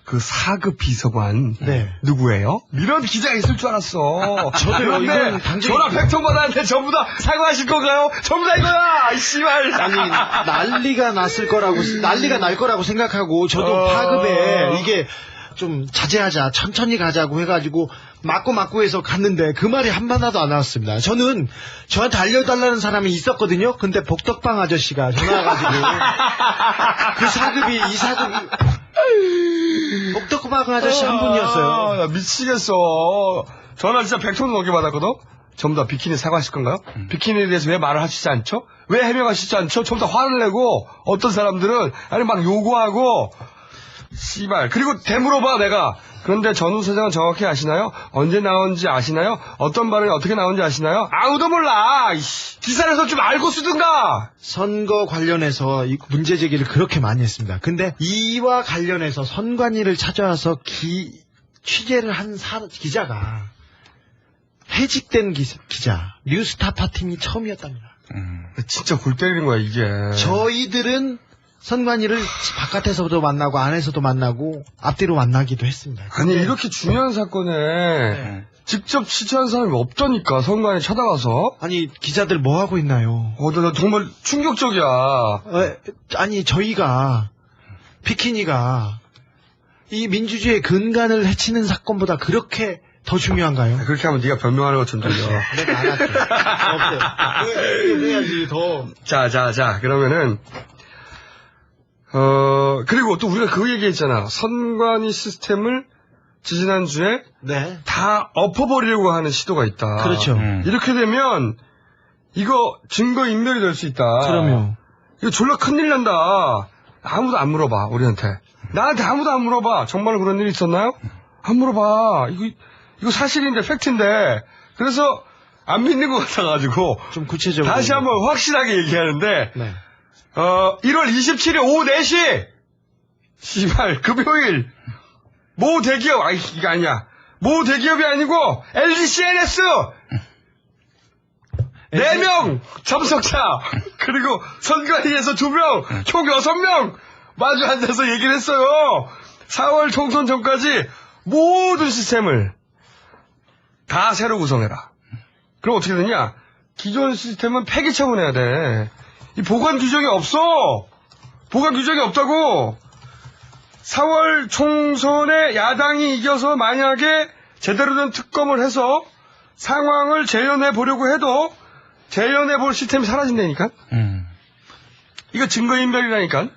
그 4급 비서관 네. 누구예요? 이런 기자가 있을 줄 알았어. 저도요. 그런데 이건 당연히 전화 100통 받았는데 전부 다 사과하실 건가요? 전부 다 이거야! 이 씨발! 아니, 난리가 날 거라고 생각하고, 저도 파급에 이게 좀 자제하자, 천천히 가자고 해가지고, 맞고 해서 갔는데, 그 말이 한마디도 안 나왔습니다. 저는 저한테 알려달라는 사람이 있었거든요? 근데 복덕방 아저씨가 전화와가지고, 그 사급이, 이 사급이, 복덕방 아저씨 한 분이었어요. 나 미치겠어. 전화 진짜 100통 넘게 받았거든? 전부 다 비키니 사과하실 건가요? 비키니에 대해서 왜 말을 하시지 않죠? 왜 해명하시지 않죠? 전부 다 화를 내고, 어떤 사람들은, 아니, 막 요구하고, 씨발. 그리고 되물어봐, 내가. 그런데 전우 사장은 정확히 아시나요? 언제 나온지 아시나요? 어떤 발언이 어떻게 나온지 아시나요? 아무도 몰라! 이씨. 기사에서 좀 알고 쓰든가! 선거 관련해서 이 문제 제기를 그렇게 많이 했습니다. 근데 이와 관련해서 선관위를 찾아와서 취재를 한 기자가 해직된 기자, 뉴스타파 팀이 처음이었답니다. 진짜 골 때리는 거야, 이게. 저희들은 선관위를 바깥에서도 만나고 안에서도 만나고 앞뒤로 만나기도 했습니다. 아니, 이렇게 중요한 사건에 직접 취재한 사람이 없다니까, 선관위 찾아가서. 아니, 기자들 뭐 하고 있나요? 나 정말 충격적이야. 아니, 저희가, 비키니가, 이 민주주의의 근간을 해치는 사건보다 그렇게 더 중요한가요? 그렇게 하면 네가 변명하는 것처럼 들려. 내가 알았죠. 해야지, 더. 자, 그러면은, 그리고 또 우리가 그 얘기했잖아. 선관위 시스템을 지지난주에 네. 다 엎어버리려고 하는 시도가 있다. 그렇죠. 이렇게 되면 이거 증거인멸이 될 수 있다. 그럼요. 이거 졸라 큰일 난다. 아무도 안 물어봐, 우리한테. 나한테 아무도 안 물어봐. 정말 그런 일이 있었나요? 안 물어봐. 이거 사실인데, 팩트인데. 그래서 안 믿는 것 같아가지고. 좀 구체적으로. 다시 한번 확실하게 얘기하는데. 네. 1월 27일 오후 4시! 씨발, 금요일! 모 대기업, 이게 아니야. 모 대기업이 아니고, LGCNS! 4명! 참석자! 그리고 선관위에서 2명! 총 6명! 마주 앉아서 얘기를 했어요! 4월 총선 전까지 모든 시스템을 다 새로 구성해라. 그럼 어떻게 되냐? 기존 시스템은 폐기 처분해야 돼. 이 보관 규정이 없어! 보관 규정이 없다고! 4월 총선에 야당이 이겨서 만약에 제대로 된 특검을 해서 상황을 재현해 보려고 해도 재현해 볼 시스템이 사라진다니까? 이거 증거인멸이라니까?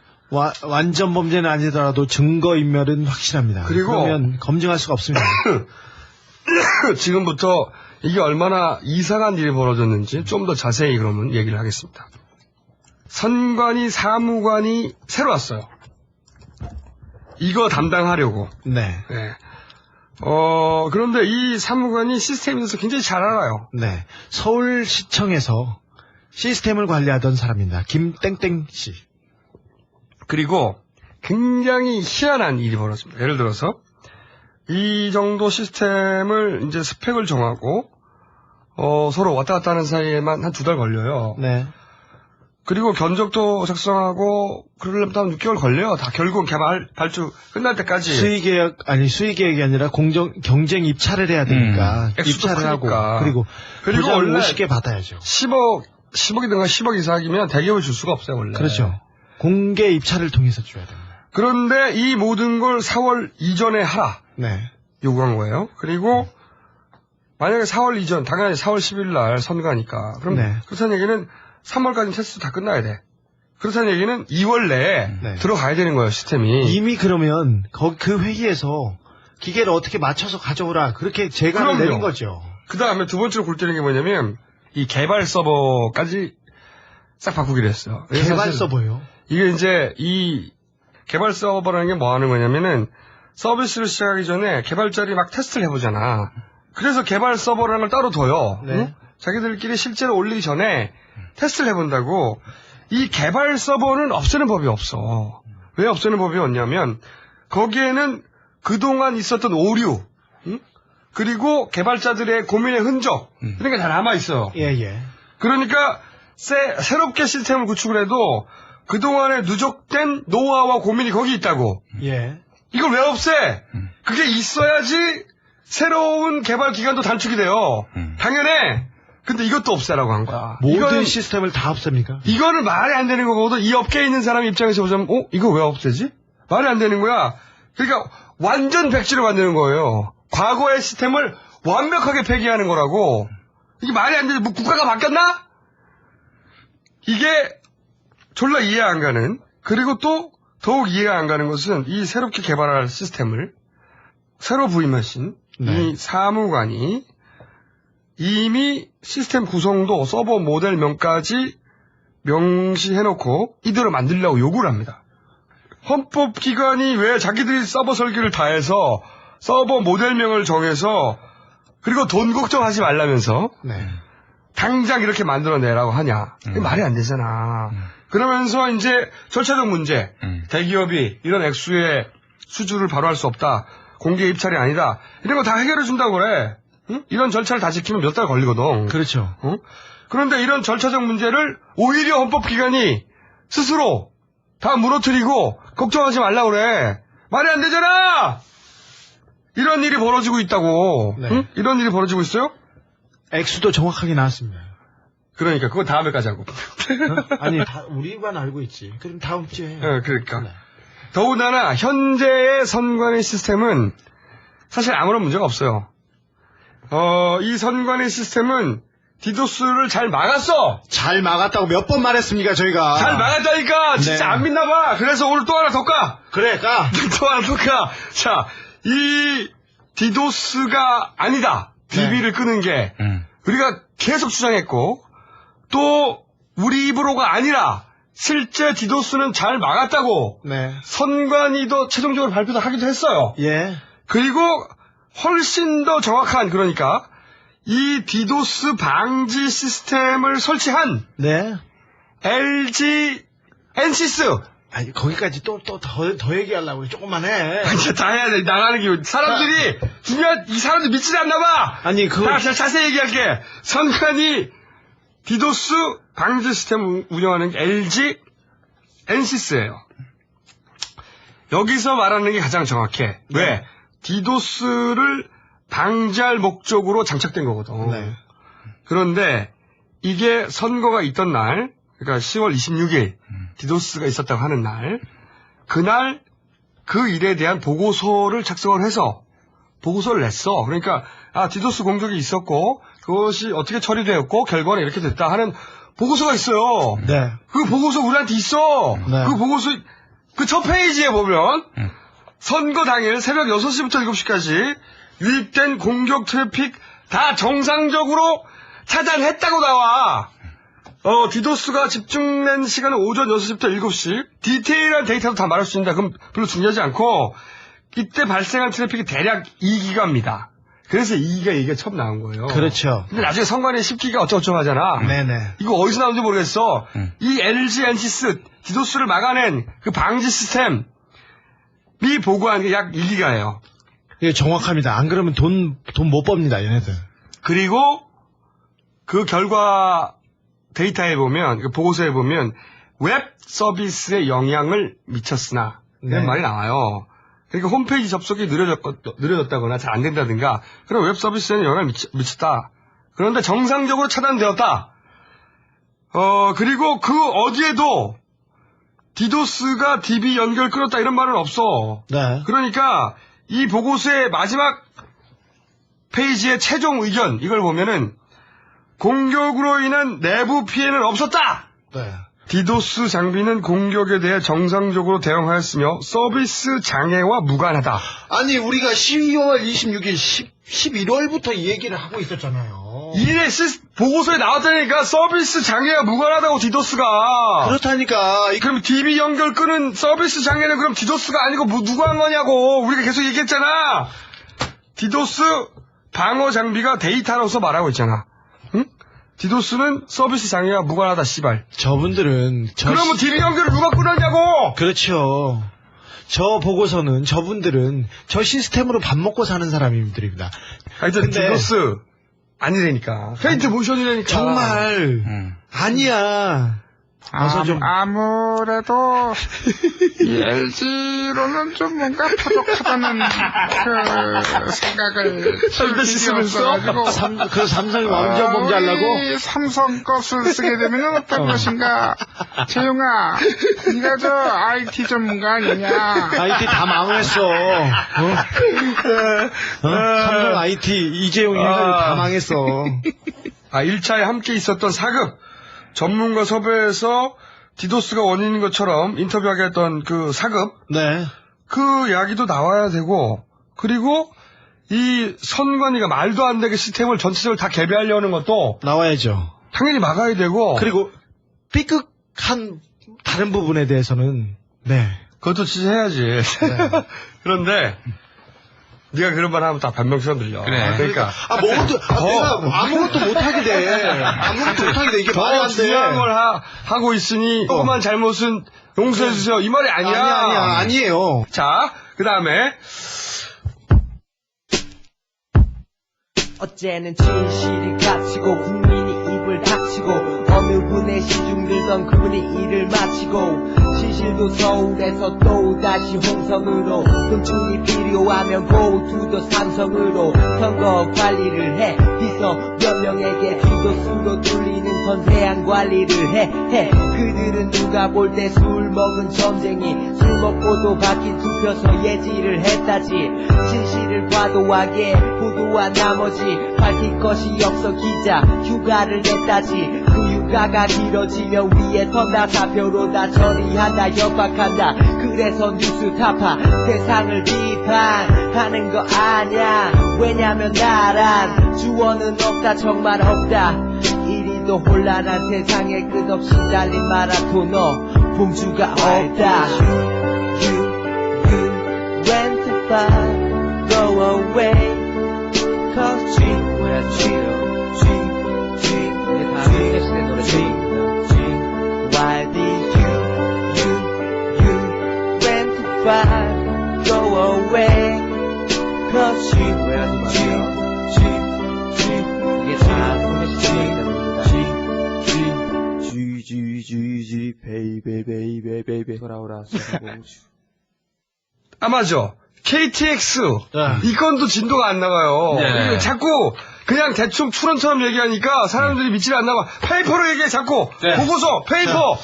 완전 범죄는 아니더라도 증거인멸은 확실합니다. 그리고 그러면 검증할 수가 없습니다. 지금부터 이게 얼마나 이상한 일이 벌어졌는지 좀 더 자세히 그러면 얘기를 하겠습니다. 선관위 사무관이 새로 왔어요. 이거 담당하려고. 네. 네. 그런데 이 사무관이 시스템에 대해서 굉장히 잘 알아요. 네. 서울시청에서 시스템을 관리하던 사람입니다. 김땡땡 씨. 그리고 굉장히 희한한 일이 벌어집니다. 예를 들어서 이 정도 시스템을 이제 스펙을 정하고 서로 왔다 갔다 하는 사이에만 한 2달 걸려요. 네. 그리고 견적도 작성하고 그러려면 한 6개월 걸려요. 다 결국 개발 발주 끝날 때까지. 수의계획이 아니라 경쟁 입찰을 해야 되니까 입찰을 하고 그리고 원래 50개 받아야죠. 10억이든가 10억 이상이면 대기업을 줄 수가 없어요, 원래. 그렇죠. 공개 입찰을 통해서 줘야 됩니다. 그런데 이 모든 걸 4월 이전에 하라. 네. 요구한 거예요. 그리고 만약에 4월 이전, 당연히 4월 10일 날 선거니까. 그럼 네. 그렇다는 얘기는 3월까지 테스트 다 끝나야 돼. 그렇다는 얘기는 2월 내에 들어가야 되는 거예요, 시스템이. 이미 그러면 그 회의에서 기계를 어떻게 맞춰서 가져오라 그렇게 제가를 내린 거죠. 그 다음에 두 번째로 골 때리는 게 뭐냐면 이 개발 서버까지 싹 바꾸기로 했어요. 개발 서버요? 이게 이제 이 개발 서버라는 게 뭐 하는 거냐면은 서비스를 시작하기 전에 개발자들이 막 테스트를 해보잖아. 그래서 개발 서버라는 걸 따로 둬요. 네. 응? 자기들끼리 실제로 올리기 전에 테스트를 해본다고. 이 개발 서버는 없애는 법이 없어. 왜 없애는 법이 없냐면 거기에는 그동안 있었던 오류, 응? 그리고 개발자들의 고민의 흔적, 그러니까 다 남아있어요. 예. 그러니까 새롭게 시스템을 구축을 해도 그동안에 누적된 노하우와 고민이 거기 있다고. 예. 이걸 왜 없애? 그게 있어야지 새로운 개발 기간도 단축이 돼요. 당연해. 근데 이것도 없애라고 한 거야. 모든 시스템을 다 없앱니까? 이거는 말이 안 되는 거거든. 이 업계에 있는 사람 입장에서 보자면, 이거 왜 없애지? 말이 안 되는 거야. 그러니까 완전 백지로 만드는 거예요. 과거의 시스템을 완벽하게 폐기하는 거라고. 이게 말이 안 되지. 뭐 국가가 바뀌었나? 이게 졸라 이해 안 가는. 그리고 또 더욱 이해가 안 가는 것은 이 새롭게 개발할 시스템을 새로 부임하신 이 사무관이 이미 시스템 구성도 서버 모델명까지 명시해놓고 이대로 만들려고 요구를 합니다. 헌법기관이 왜 자기들이 서버 설계를 다 해서 서버 모델명을 정해서 그리고 돈 걱정하지 말라면서 당장 이렇게 만들어내라고 하냐. 이게 말이 안 되잖아. 그러면서 이제 절차적 문제, 대기업이 이런 액수의 수주를 바로 할 수 없다. 공개 입찰이 아니다. 이런 거 다 해결해 준다고 그래. 응? 이런 절차를 다 지키면 몇 달 걸리거든. 그렇죠. 그런데 이런 절차적 문제를 오히려 헌법기관이 스스로 다 무너뜨리고 걱정하지 말라고 그래. 말이 안 되잖아! 이런 일이 벌어지고 있다고. 응? 이런 일이 벌어지고 있어요? 액수도 정확하게 나왔습니다. 그러니까 그거 다음에까지 하고. 아니, 우리만 알고 있지. 그럼 다음 주에. 그러니까. 더군다나 현재의 선관위 시스템은 사실 아무런 문제가 없어요. 이 선관위 시스템은 디도스를 잘 막았어. 잘 막았다고 몇 번 말했습니까, 저희가. 잘 막았다니까. 진짜 안 믿나 봐. 그래서 오늘 또 하나 더 까. 그래, 까. 또 하나 더 까. 자, 이 디도스가 아니다. DB를 끄는 게 우리가 계속 주장했고 또 우리 입으로가 아니라 실제 디도스는 잘 막았다고 선관위도 최종적으로 발표도 하기도 했어요. 예. 그리고 훨씬 더 정확한 그러니까 이 디도스 방지 시스템을 설치한 LG 엔시스. 아니 거기까지 또 더 얘기하려고 조금만 해. 진짜 다 해야 돼. 나가는 게 사람들이 중요한 이 사람들 믿지 않나 봐. 아니 자, 자세히 얘기할게. 선관위 디도스 방지 시스템 운영하는 게 LG 엔시스예요. 여기서 말하는 게 가장 정확해. 왜? 디도스를 방지할 목적으로 장착된 거거든. 그런데 이게 선거가 있던 날, 그러니까 10월 26일 디도스가 있었다고 하는 날, 그날 그 일에 대한 보고서를 작성을 해서 보고서를 냈어. 그러니까 디도스 공격이 있었고 그것이 어떻게 처리되었고 결과는 이렇게 됐다 하는 보고서가 있어요. 그 보고서 우리한테 있어. 그 보고서 그 첫 페이지에 보면 선거 당일 새벽 6시부터 7시까지 유입된 공격 트래픽 다 정상적으로 차단했다고 나와. 디도스가 집중된 시간은 오전 6시부터 7시. 디테일한 데이터도 다 말할 수 있습니다. 그럼 별로 중요하지 않고, 이때 발생한 트래픽이 대략 2기가입니다. 그래서 2기가 얘기가 처음 나온 거예요. 그렇죠. 근데 나중에 성관에 10기가 어쩌고저쩌고 하잖아. 네네. 이거 어디서 나온지 모르겠어. 이 LG 엔시스 디도스를 막아낸 그 방지 시스템이 보고한 게 약 1기가예요. 예, 정확합니다. 안 그러면 돈 못 법니다, 얘네들. 그리고 그 결과 데이터에 보면, 그 보고서에 보면 웹 서비스에 영향을 미쳤으나 이런 네. 말이 나와요. 그러니까 홈페이지 접속이 느려졌다거나 잘 안 된다든가 그런 웹 서비스에는 영향을 미쳤다. 그런데 정상적으로 차단되었다. 그리고 그 어디에도 디도스가 DB 연결 끊었다 이런 말은 없어. 네. 그러니까 이 보고서의 마지막 페이지의 최종 의견 이걸 보면은 공격으로 인한 내부 피해는 없었다. 네. 디도스 장비는 공격에 대해 정상적으로 대응하였으며 서비스 장애와 무관하다. 아니, 우리가 12월 26일, 11월부터 이 얘기를 하고 있었잖아요. 이래 보고서에 나왔다니까 서비스 장애와 무관하다고 디도스가. 그렇다니까. 그럼 DB 연결 끄는 서비스 장애는 그럼 디도스가 아니고 누가 한 거냐고. 우리가 계속 얘기했잖아. 디도스 방어 장비가 데이터로서 말하고 있잖아. 응? 디도스는 서비스 장애와 무관하다, 씨발. 저분들은. 그러면 DB 연결을 누가 끊었냐고! 그렇죠. 저 보고서는, 저분들은 저 시스템으로 밥 먹고 사는 사람들입니다. 하여튼, 디도스, 아니라니까. 페인트 모션이라니까. 정말, 아니야. 아무래도 이 LG로는 좀 뭔가 부족하다는 그 생각을 들었어가지고 그 삼성이 완전 범죄하려고? 우리 삼성 것을 쓰게 되면 어떤 것인가? 재용아, 네가 저 IT 전문가 아니냐? IT 다 망했어. 삼성 IT 이재용이 다 망했어. 1차에 함께 있었던 사급 전문가 섭외해서 디도스가 원인인 것처럼 인터뷰하게 했던 그 사급. 네. 그 이야기도 나와야 되고, 그리고 이 선관위가 말도 안 되게 시스템을 전체적으로 다 개별하려는 것도 나와야죠. 당연히 막아야 되고. 그리고 삐끗한 다른 부분에 대해서는 네. 그것도 지적해야지. 네. 그런데 네가 그런 말 하면 다 변명처럼 들려. 그래. 그러니까. 내가 아무것도 못하게 돼. 아무것도 못하게 돼. 이게 말이 안 돼. 중요한 걸 하고 있으니, 조그만 잘못은 용서해주세요. 이 말이 아니야. 아니에요. 자, 그 다음에. 어제는 진실이 갇히고 국민이 입을 닥치고 어느 분의 시중 들던 그분이 일을 마치고 진실도 서울에서 또다시 홍성으로 금충이 필요하면 go to the 삼성으로 선거 관리를 해 비서 몇 명에게 디도스로 뚫리는 선세한 관리를 해 그들은 누가 볼 때 술 먹은 점쟁이 술 먹고도 바뀐 투표서 예지를 했다지 진실을 과도하게 보도한 나머지 밝힐 것이 없어 기자 휴가를 냈다지 그 휴가가 길어지면 위에서 나 사표로 다 처리한다 협박한다 그래서 뉴스 타파 세상을 비판하는 거 아냐 왜냐면 나란 주어는 없다 정말 없다 이리도 혼란한 세상에 끝없이 달린 마라토너 봉주가 없다 You went too far go away Cause G 뭐야 G 이게 다 뮤직시대 노래입니다 G Why did you went too far go away Cause G 뭐야 G 이게 다 뮤직시대 노래입니다 G 베이베 돌아오라 맞아. KTX 이 건도 진도가 안 나가요. 네. 자꾸 그냥 대충 추론처럼 얘기하니까 사람들이 믿질 않나 봐. 페이퍼로 얘기해 자꾸. 네. 보고서 페이퍼.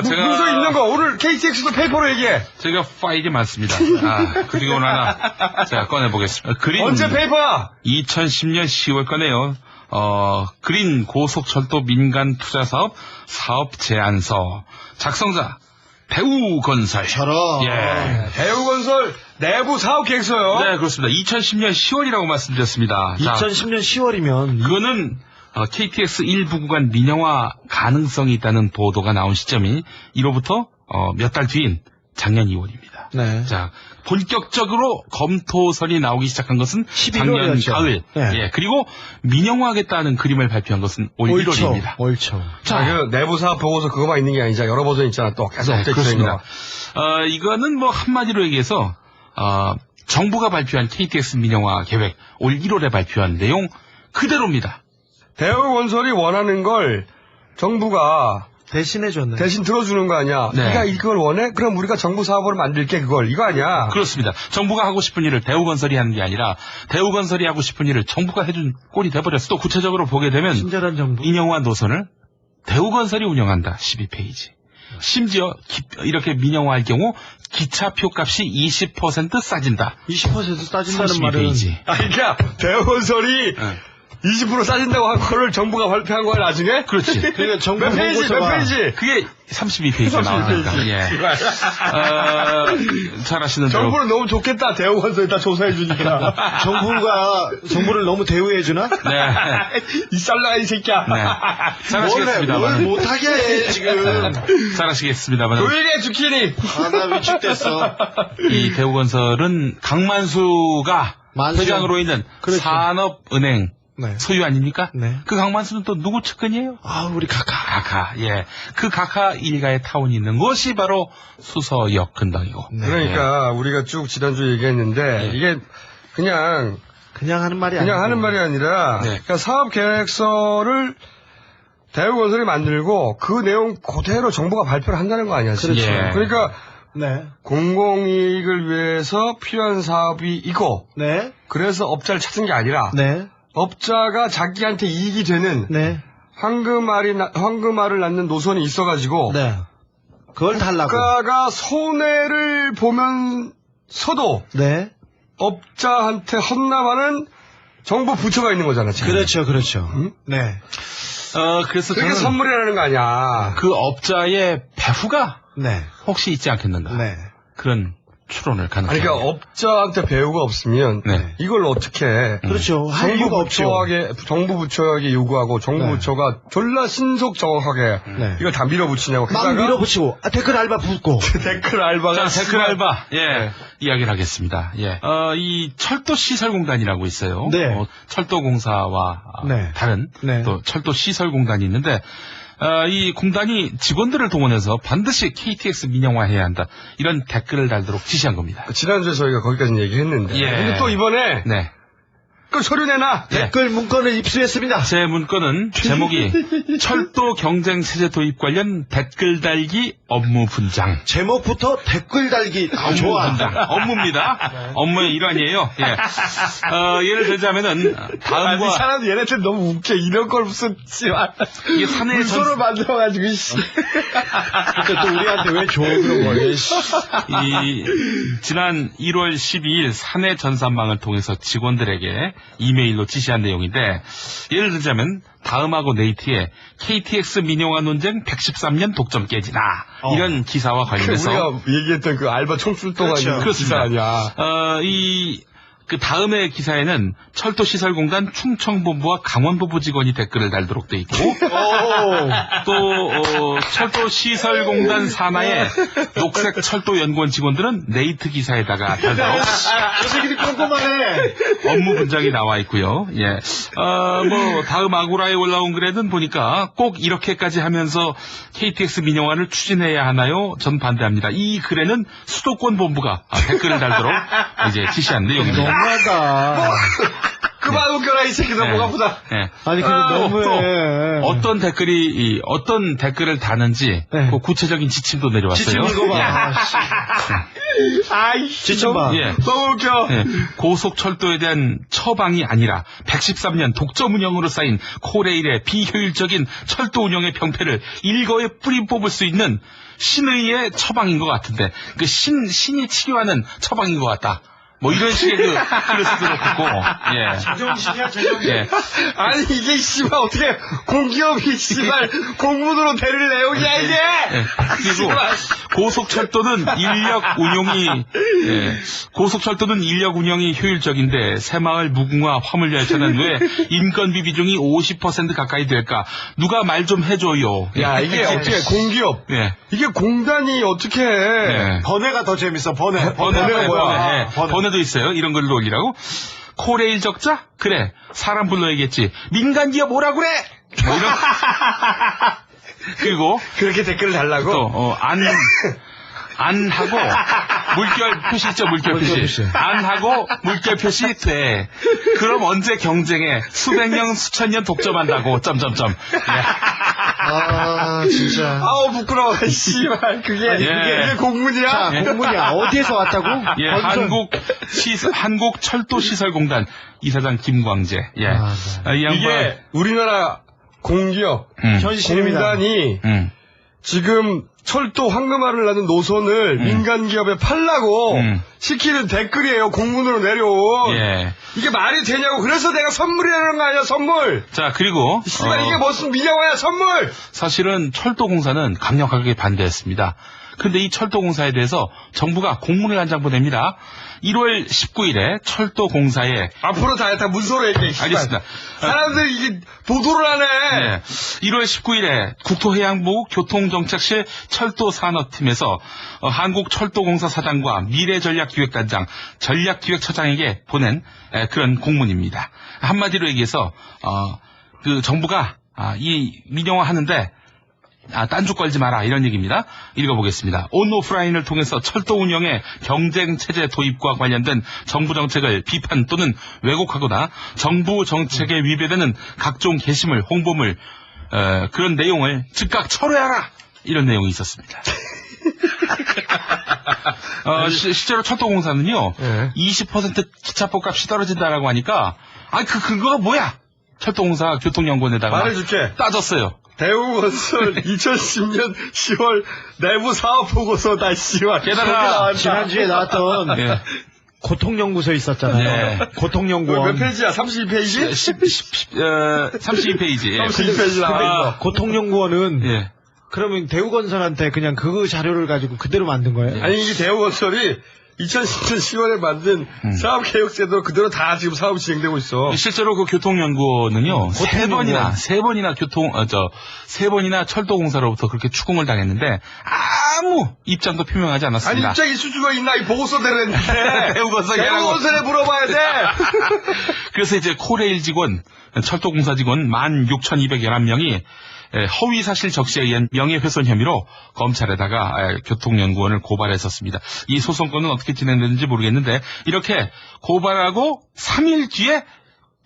제가 문서 있는 거 오늘 KTX도 페이퍼로 얘기해. 제가 파일이 많습니다. 그리고 오늘 하나 제가 꺼내보겠습니다. 그린 언제 페이퍼야? 2010년 10월 거네요. 그린 고속철도 민간 투자 사업 사업 제안서 작성자 배우건설. 예. 배우건설 내부 사업 계획서요. 네, 그렇습니다. 2010년 10월이라고 말씀드렸습니다. 2010년 10월이면 그거는 KTX 일부 구간 민영화 가능성이 있다는 보도가 나온 시점이 이로부터 몇 달 뒤인 작년 2월입니다. 네. 자, 본격적으로 검토설이 나오기 시작한 것은 작년 11월이었죠. 가을. 네. 예, 그리고 민영화하겠다는 그림을 발표한 것은 올 1월입니다. 옳죠. 자, 그 내부사 보고서 그거만 있는 게 아니잖아. 여러 버전 있잖아. 또 계속 네, 업데이트 됩니다. 그렇습니다. 이거는 뭐 한마디로 얘기해서 정부가 발표한 KTX 민영화 계획 올 1월에 발표한 내용 그대로입니다. 대우건설이 원하는 걸 정부가 대신해줬네. 대신 들어주는 거 아니야. 네. 네가 이걸 원해? 그럼 우리가 정부 사업으로 만들게 그걸. 이거 아니야. 그렇습니다. 정부가 하고 싶은 일을 대우건설이 하는 게 아니라 대우건설이 하고 싶은 일을 정부가 해준 꼴이 돼버렸어. 또 구체적으로 보게 되면 친절한 정부. 민영화 노선을 대우건설이 운영한다. 12페이지. 심지어 이렇게 민영화할 경우 기차표 값이 20% 싸진다. 20% 싸진다는 말은 32페이지. 그러니까 대우건설이 20% 싸진다고 한 거를 정부가 발표한 거야 나중에? 그렇지. 그러니까 정부 몇 페이지? 몇 보고서가 페이지? 그게 32페이지에 나옵니다. 예. 잘 아시는 대로. 정부는 너무 좋겠다. 대우건설이 다 조사해 주니까. 정부를 너무 대우해주나? 네. 이 쌀라가 이 새끼야. 네. 잘 아시겠습니다만. 뭘 못하게 해 지금. 잘 아시겠습니다만. 조용해 주키니. 나 위축됐어. 이 대우건설은 강만수가 회장으로 있는 그렇죠. 산업은행 네. 소유 아닙니까? 네. 그 강만수는 또 누구 측근이에요? 우리 가카, 예. 그 가카 일가의 타운이 있는 곳이 바로 수서역 근방이고. 네. 그러니까 우리가 쭉 지난주에 얘기했는데 이게 그냥 하는 말이 아니고. 그냥 하는 말이 아니라 그러니까 사업 계획서를 대우건설이 만들고 그 내용 그대로 정부가 발표를 한다는 거 아니야 지금. 그렇죠. 예. 그러니까 네. 공공이익을 위해서 필요한 사업이 있고 네. 그래서 업자를 찾은 게 아니라 네. 업자가 자기한테 이익이 되는 네. 황금알을 낳는 노선이 있어가지고 네. 그걸 달라고. 국가가 손해를 보면서도 네. 업자한테 헌납하는 정부 부처가 있는 거잖아 지금. 그렇죠. 응? 네. 그래서 그게 저는 선물이라는 거 아니야. 그 업자의 배후가 네. 혹시 있지 않겠는가. 네. 그런 추론을 아니 가능합니다. 그러니까 업자한테 배우가 없으면 네. 이걸 어떻게 해? 그렇죠. 할 이유가 없죠. 정부 부처에게 요구하고 정부 네. 부처가 졸라 신속 정확하게 네. 이걸 다 밀어붙이냐고. 막 밀어붙이고 댓글 알바 붙고. 댓글 알바가 자, 댓글 알바, 이야기를 하겠습니다. 이 철도시설공단이라고 있어요. 네. 철도공사와 다른 또 철도시설공단이 있는데, 이 공단이 직원들을 동원해서 반드시 KTX 민영화해야 한다. 이런 댓글을 달도록 지시한 겁니다. 지난주에 저희가 거기까지 얘기했는데. 근데 또 이번에. 그 서류 내놔! 댓글 문건을 입수했습니다. 제 문건은 제목이 철도 경쟁 체제 도입 관련 댓글 달기 업무 분장. 제목부터 댓글 달기. 업무 분장. 업무입니다. 업무의 일환이에요. 예를 들자면은 다음과. 이 사람 얘네들 너무 웃겨. 이런 걸 무슨 이게 사내 문서로 만들어가지고 근데 또 우리한테 왜 줘 그런 걸. 지난 1월 12일 사내 전산망을 통해서 직원들에게 이메일로 지시한 내용인데, 예를 들자면 다음하고 네이트에 KTX 민영화 논쟁 113년 독점 깨지나 이런 기사와 관련해서 우리가 얘기했던 그 알바 총출동한 기사 아니야. 그 다음의 기사에는 철도시설공단 충청본부와 강원도부 직원이 댓글을 달도록 돼 있고, 또 철도시설공단 산하의 녹색 철도연구원 직원들은 네이트 기사에다가 달도록 저 새끼들 꼼꼼하네. 업무 분장이 나와 있고요. 다음 아고라에 올라온 글에는 보니까 꼭 이렇게까지 하면서 KTX 민영화를 추진해야 하나요? 전 반대합니다. 이 글에는 수도권 본부가 댓글을 달도록 이제 지시한 내용입니다. 너무하다. 그만 웃겨라 이 새끼들 뭐가 보다. 아니 근데 너무해. 어떤 댓글을 다는지 그 구체적인 지침도 내려왔어요. 지침 읽어봐. 지침 봐. 너무 웃겨. 고속철도에 대한 처방이 아니라 113년 독점 운영으로 쌓인 코레일의 비효율적인 철도 운영의 병폐를 일거에 뿌리 뽑을 수 있는 신의의 처방인 것 같은데, 그 신이 치료하는 처방인 것 같다. 뭐 이런 식의 그럴 수도 있고, 예. 제정신이야, 제정신. 예. 아니, 이게, 씨발, 어떻게, 공기업이, 씨발, 공문으로 대를 내용이야, 이게! 예. 그리고, 고속철도는 인력 운영이 효율적인데, 새마을 무궁화 화물열차는 왜 인건비 비중이 50% 가까이 될까? 누가 말 좀 해줘요. 야, 이게 어떻게, 공기업. 예. 이게 공단이 어떻게 해. 예. 번외가 더 재밌어, 번외. 번외가 뭐야? 예. 번외도 있어요. 이런 걸 올리라고. 코레일 적자? 그래. 사람 불러야겠지. 민간기업 오라 그래! 뭐 이런. 그리고. 그렇게 댓글을 달라고? 또, 안 하고, 물결 표시 있죠, 물결 표시. 안 하고, 물결 표시 돼. 그럼 언제 경쟁에 수백 년, 수천 년 독점한다고, 점점점. 예. 아, 진짜. 아우, 부끄러워, 씨발. 그게 공문이야? 자, 공문이야. 어디에서 왔다고? 예, 한국철도시설공단 이사장 김광재. 예. 이 양반. 이게 우리나라 공기업, 현실입니다. 공단이 지금 철도 황금알을 낳는 노선을 민간기업에 팔라고 시키는 댓글이에요. 공문으로 내려온. 예. 이게 말이 되냐고. 그래서 내가 선물이라는 거 아니야, 선물. 자, 그리고. 씨발, 이게 무슨 민영화야, 선물. 사실은 철도공사는 강력하게 반대했습니다. 그런데 이 철도공사에 대해서 정부가 공문을 한 장 보냅니다. 1월 19일에 철도공사에 앞으로 다 문서로 얘기해. 알겠습니다. 사람들이 이게 보도를 하네. 네. 1월 19일에 국토해양부 교통정책실 철도산업팀에서 한국철도공사 사장과 미래전략기획단장, 전략기획처장에게 보낸 그런 공문입니다. 한마디로 얘기해서 그 정부가 이 민영화 하는데 딴죽 걸지 마라 이런 얘기입니다. 읽어보겠습니다. 온오프라인을 통해서 철도 운영의 경쟁체제 도입과 관련된 정부 정책을 비판 또는 왜곡하거나 정부 정책에 위배되는 각종 게시물, 홍보물 그런 내용을 즉각 철회하라 이런 내용이 있었습니다. 실제로 철도공사는요 20% 기차표 값이 떨어진다라고 하니까 그 근거가 뭐야? 철도공사 교통연구원에다가 말해줄게. 따졌어요. 대우건설 2010년 10월 내부 사업 보고서다, 씨발. 게다가 지난주에 나왔던 고통연구소 있었잖아요. 네. 고통연구원. 몇 페이지야? 32페이지? 32페이지. 32페이지. 고통연구원은 그러면 대우건설한테 그냥 그 자료를 가지고 그대로 만든 거예요? 아니, 이게 대우건설이 2010년 10월에 만든 사업개혁제도 그대로 다 지금 사업이 진행되고 있어. 실제로 그 교통연구원은요, 세 번이나 세 번이나 철도공사로부터 그렇게 추궁을 당했는데, 아무 입장도 표명하지 않았습니다. 아니, 입장이 있을 수가 있나? 이 보고서대로 했는데. 대우건설에 물어봐야 돼! 그래서 이제 코레일 직원, 철도공사 직원 16,211명이 허위 사실 적시에 의한 명예훼손 혐의로 검찰에다가 교통연구원을 고발했었습니다. 이 소송건은 어떻게 진행되는지 모르겠는데 이렇게 고발하고 3일 뒤에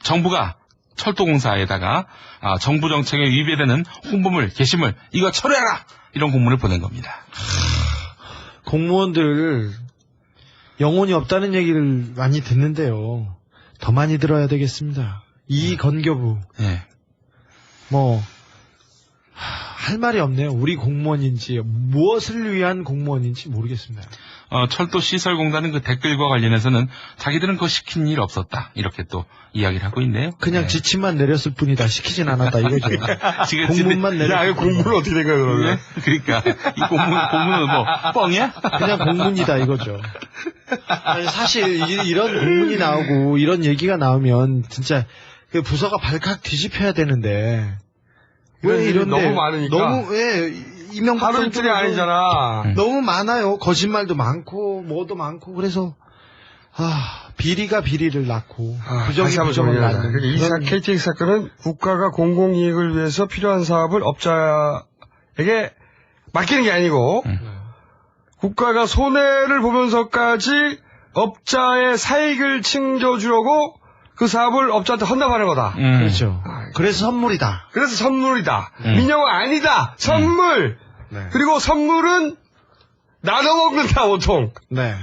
정부가 철도공사에다가 정부 정책에 위배되는 홍보물, 게시물 이거 철회하라 이런 공문을 보낸 겁니다. 공무원들 영혼이 없다는 얘기를 많이 듣는데요. 더 많이 들어야 되겠습니다. 이 건교부 할 말이 없네요. 우리 공무원인지 무엇을 위한 공무원인지 모르겠습니다. 철도시설공단은 그 댓글과 관련해서는 자기들은 그거 시킨 일 없었다 이렇게 또 이야기를 하고 있네요. 그냥 지침만 내렸을 뿐이다. 시키진 않았다 이거죠. 공문만 내렸을 뿐이다. 공문은 어떻게 된 거야 그러면? 그러니까 이 공문은 뭐 뻥이야? 그냥 공문이다 이거죠. 아니, 사실 이런 공문이 나오고 이런 얘기가 나오면 진짜 그 부서가 발칵 뒤집혀야 되는데 왜 이런데 너무 많으니까. 너무 이명박 하루 이틀이 아니잖아. 너무 많아요. 거짓말도 많고 뭐도 많고 그래서 비리가 비리를 낳고 부정이 부정을 낳는. 이 KTX 사건은 국가가 공공이익을 위해서 필요한 사업을 업자에게 맡기는 게 아니고 국가가 손해를 보면서까지 업자의 사익을 챙겨주려고 그 사업을 업자한테 헌납하는 거다. 그렇죠. 그래서 선물이다. 그래서 선물이다. 민영화 아니다. 선물. 그리고 선물은 나눠 먹는다 보통. 네.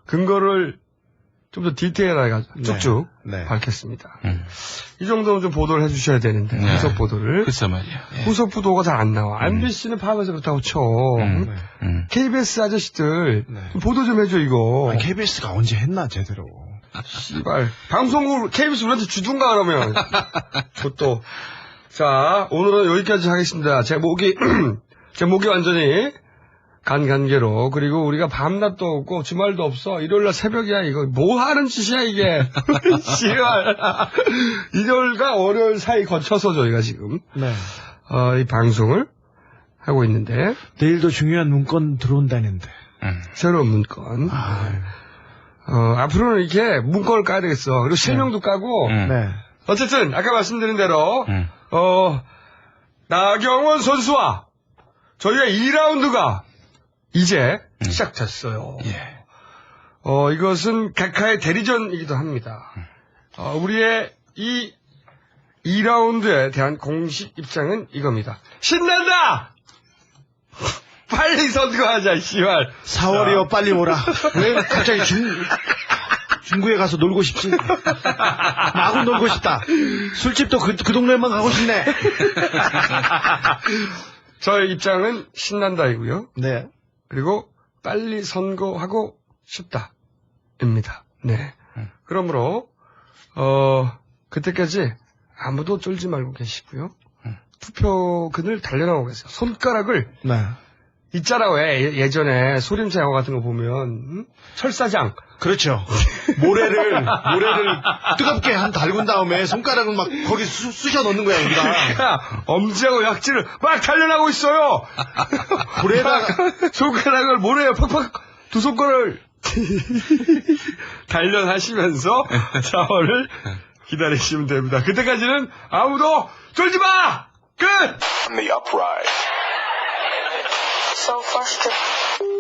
근거를 좀 더 디테일하게 쭉쭉 밝혔습니다. 이 정도는 좀 보도를 해주셔야 되는데 후속 보도를. 글쎄 말이야. 후속 보도가 잘 안 나와. MBC는 파업해서 그렇다고 쳐. KBS 아저씨들 보도 좀 해줘 이거. KBS가 언제 했나 제대로. 씨발 방송국 KBS 우리한테 주둔가 그러면. 또. 자 오늘은 여기까지 하겠습니다. 제 목이 완전히 간간계로. 그리고 우리가 밤낮도 없고 주말도 없어. 일요일날 새벽이야 이거. 뭐 하는 짓이야 이게. 씨발. 일요일과 월요일 사이 거쳐서 저희가 지금 이 방송을 하고 있는데 내일도 중요한 문건 들어온다는데. 새로운 문건. 앞으로는 이렇게 문건을 까야 되겠어. 그리고 실명도 까고. 어쨌든 아까 말씀드린 대로 나경원 선수와 저희가 2라운드가 이제 시작됐어요. 이것은 각하의 대리전이기도 합니다. 우리의 이 2라운드에 대한 공식 입장은 이겁니다. 신난다! 빨리 선거하자, 씨발. 4월이요, 빨리 오라. 왜 갑자기 중구에 가서 놀고 싶지? 마구 놀고 싶다. 술집도 그 동네만 가고 싶네. 저의 입장은 신난다이고요. 네. 그리고 빨리 선거하고 싶다입니다. 네. 그러므로 그때까지 아무도 쫄지 말고 계시고요. 투표근을 달려나오고 계세요. 손가락을 있잖아 왜 예전에 소림사 영화 같은 거 보면 철사장 그렇죠. 모래를 뜨겁게 한 달군 다음에 손가락을 막 거기 쑤셔 넣는 거야 우리가. 엄지하고 약지를 막 달려나고 있어요. 모래에다가 손가락을 모래에 팍팍 두 손가락을 단련하시면서 4월을 기다리시면 됩니다. 그때까지는 아무도 쫄지 마! 끝! So frustrated.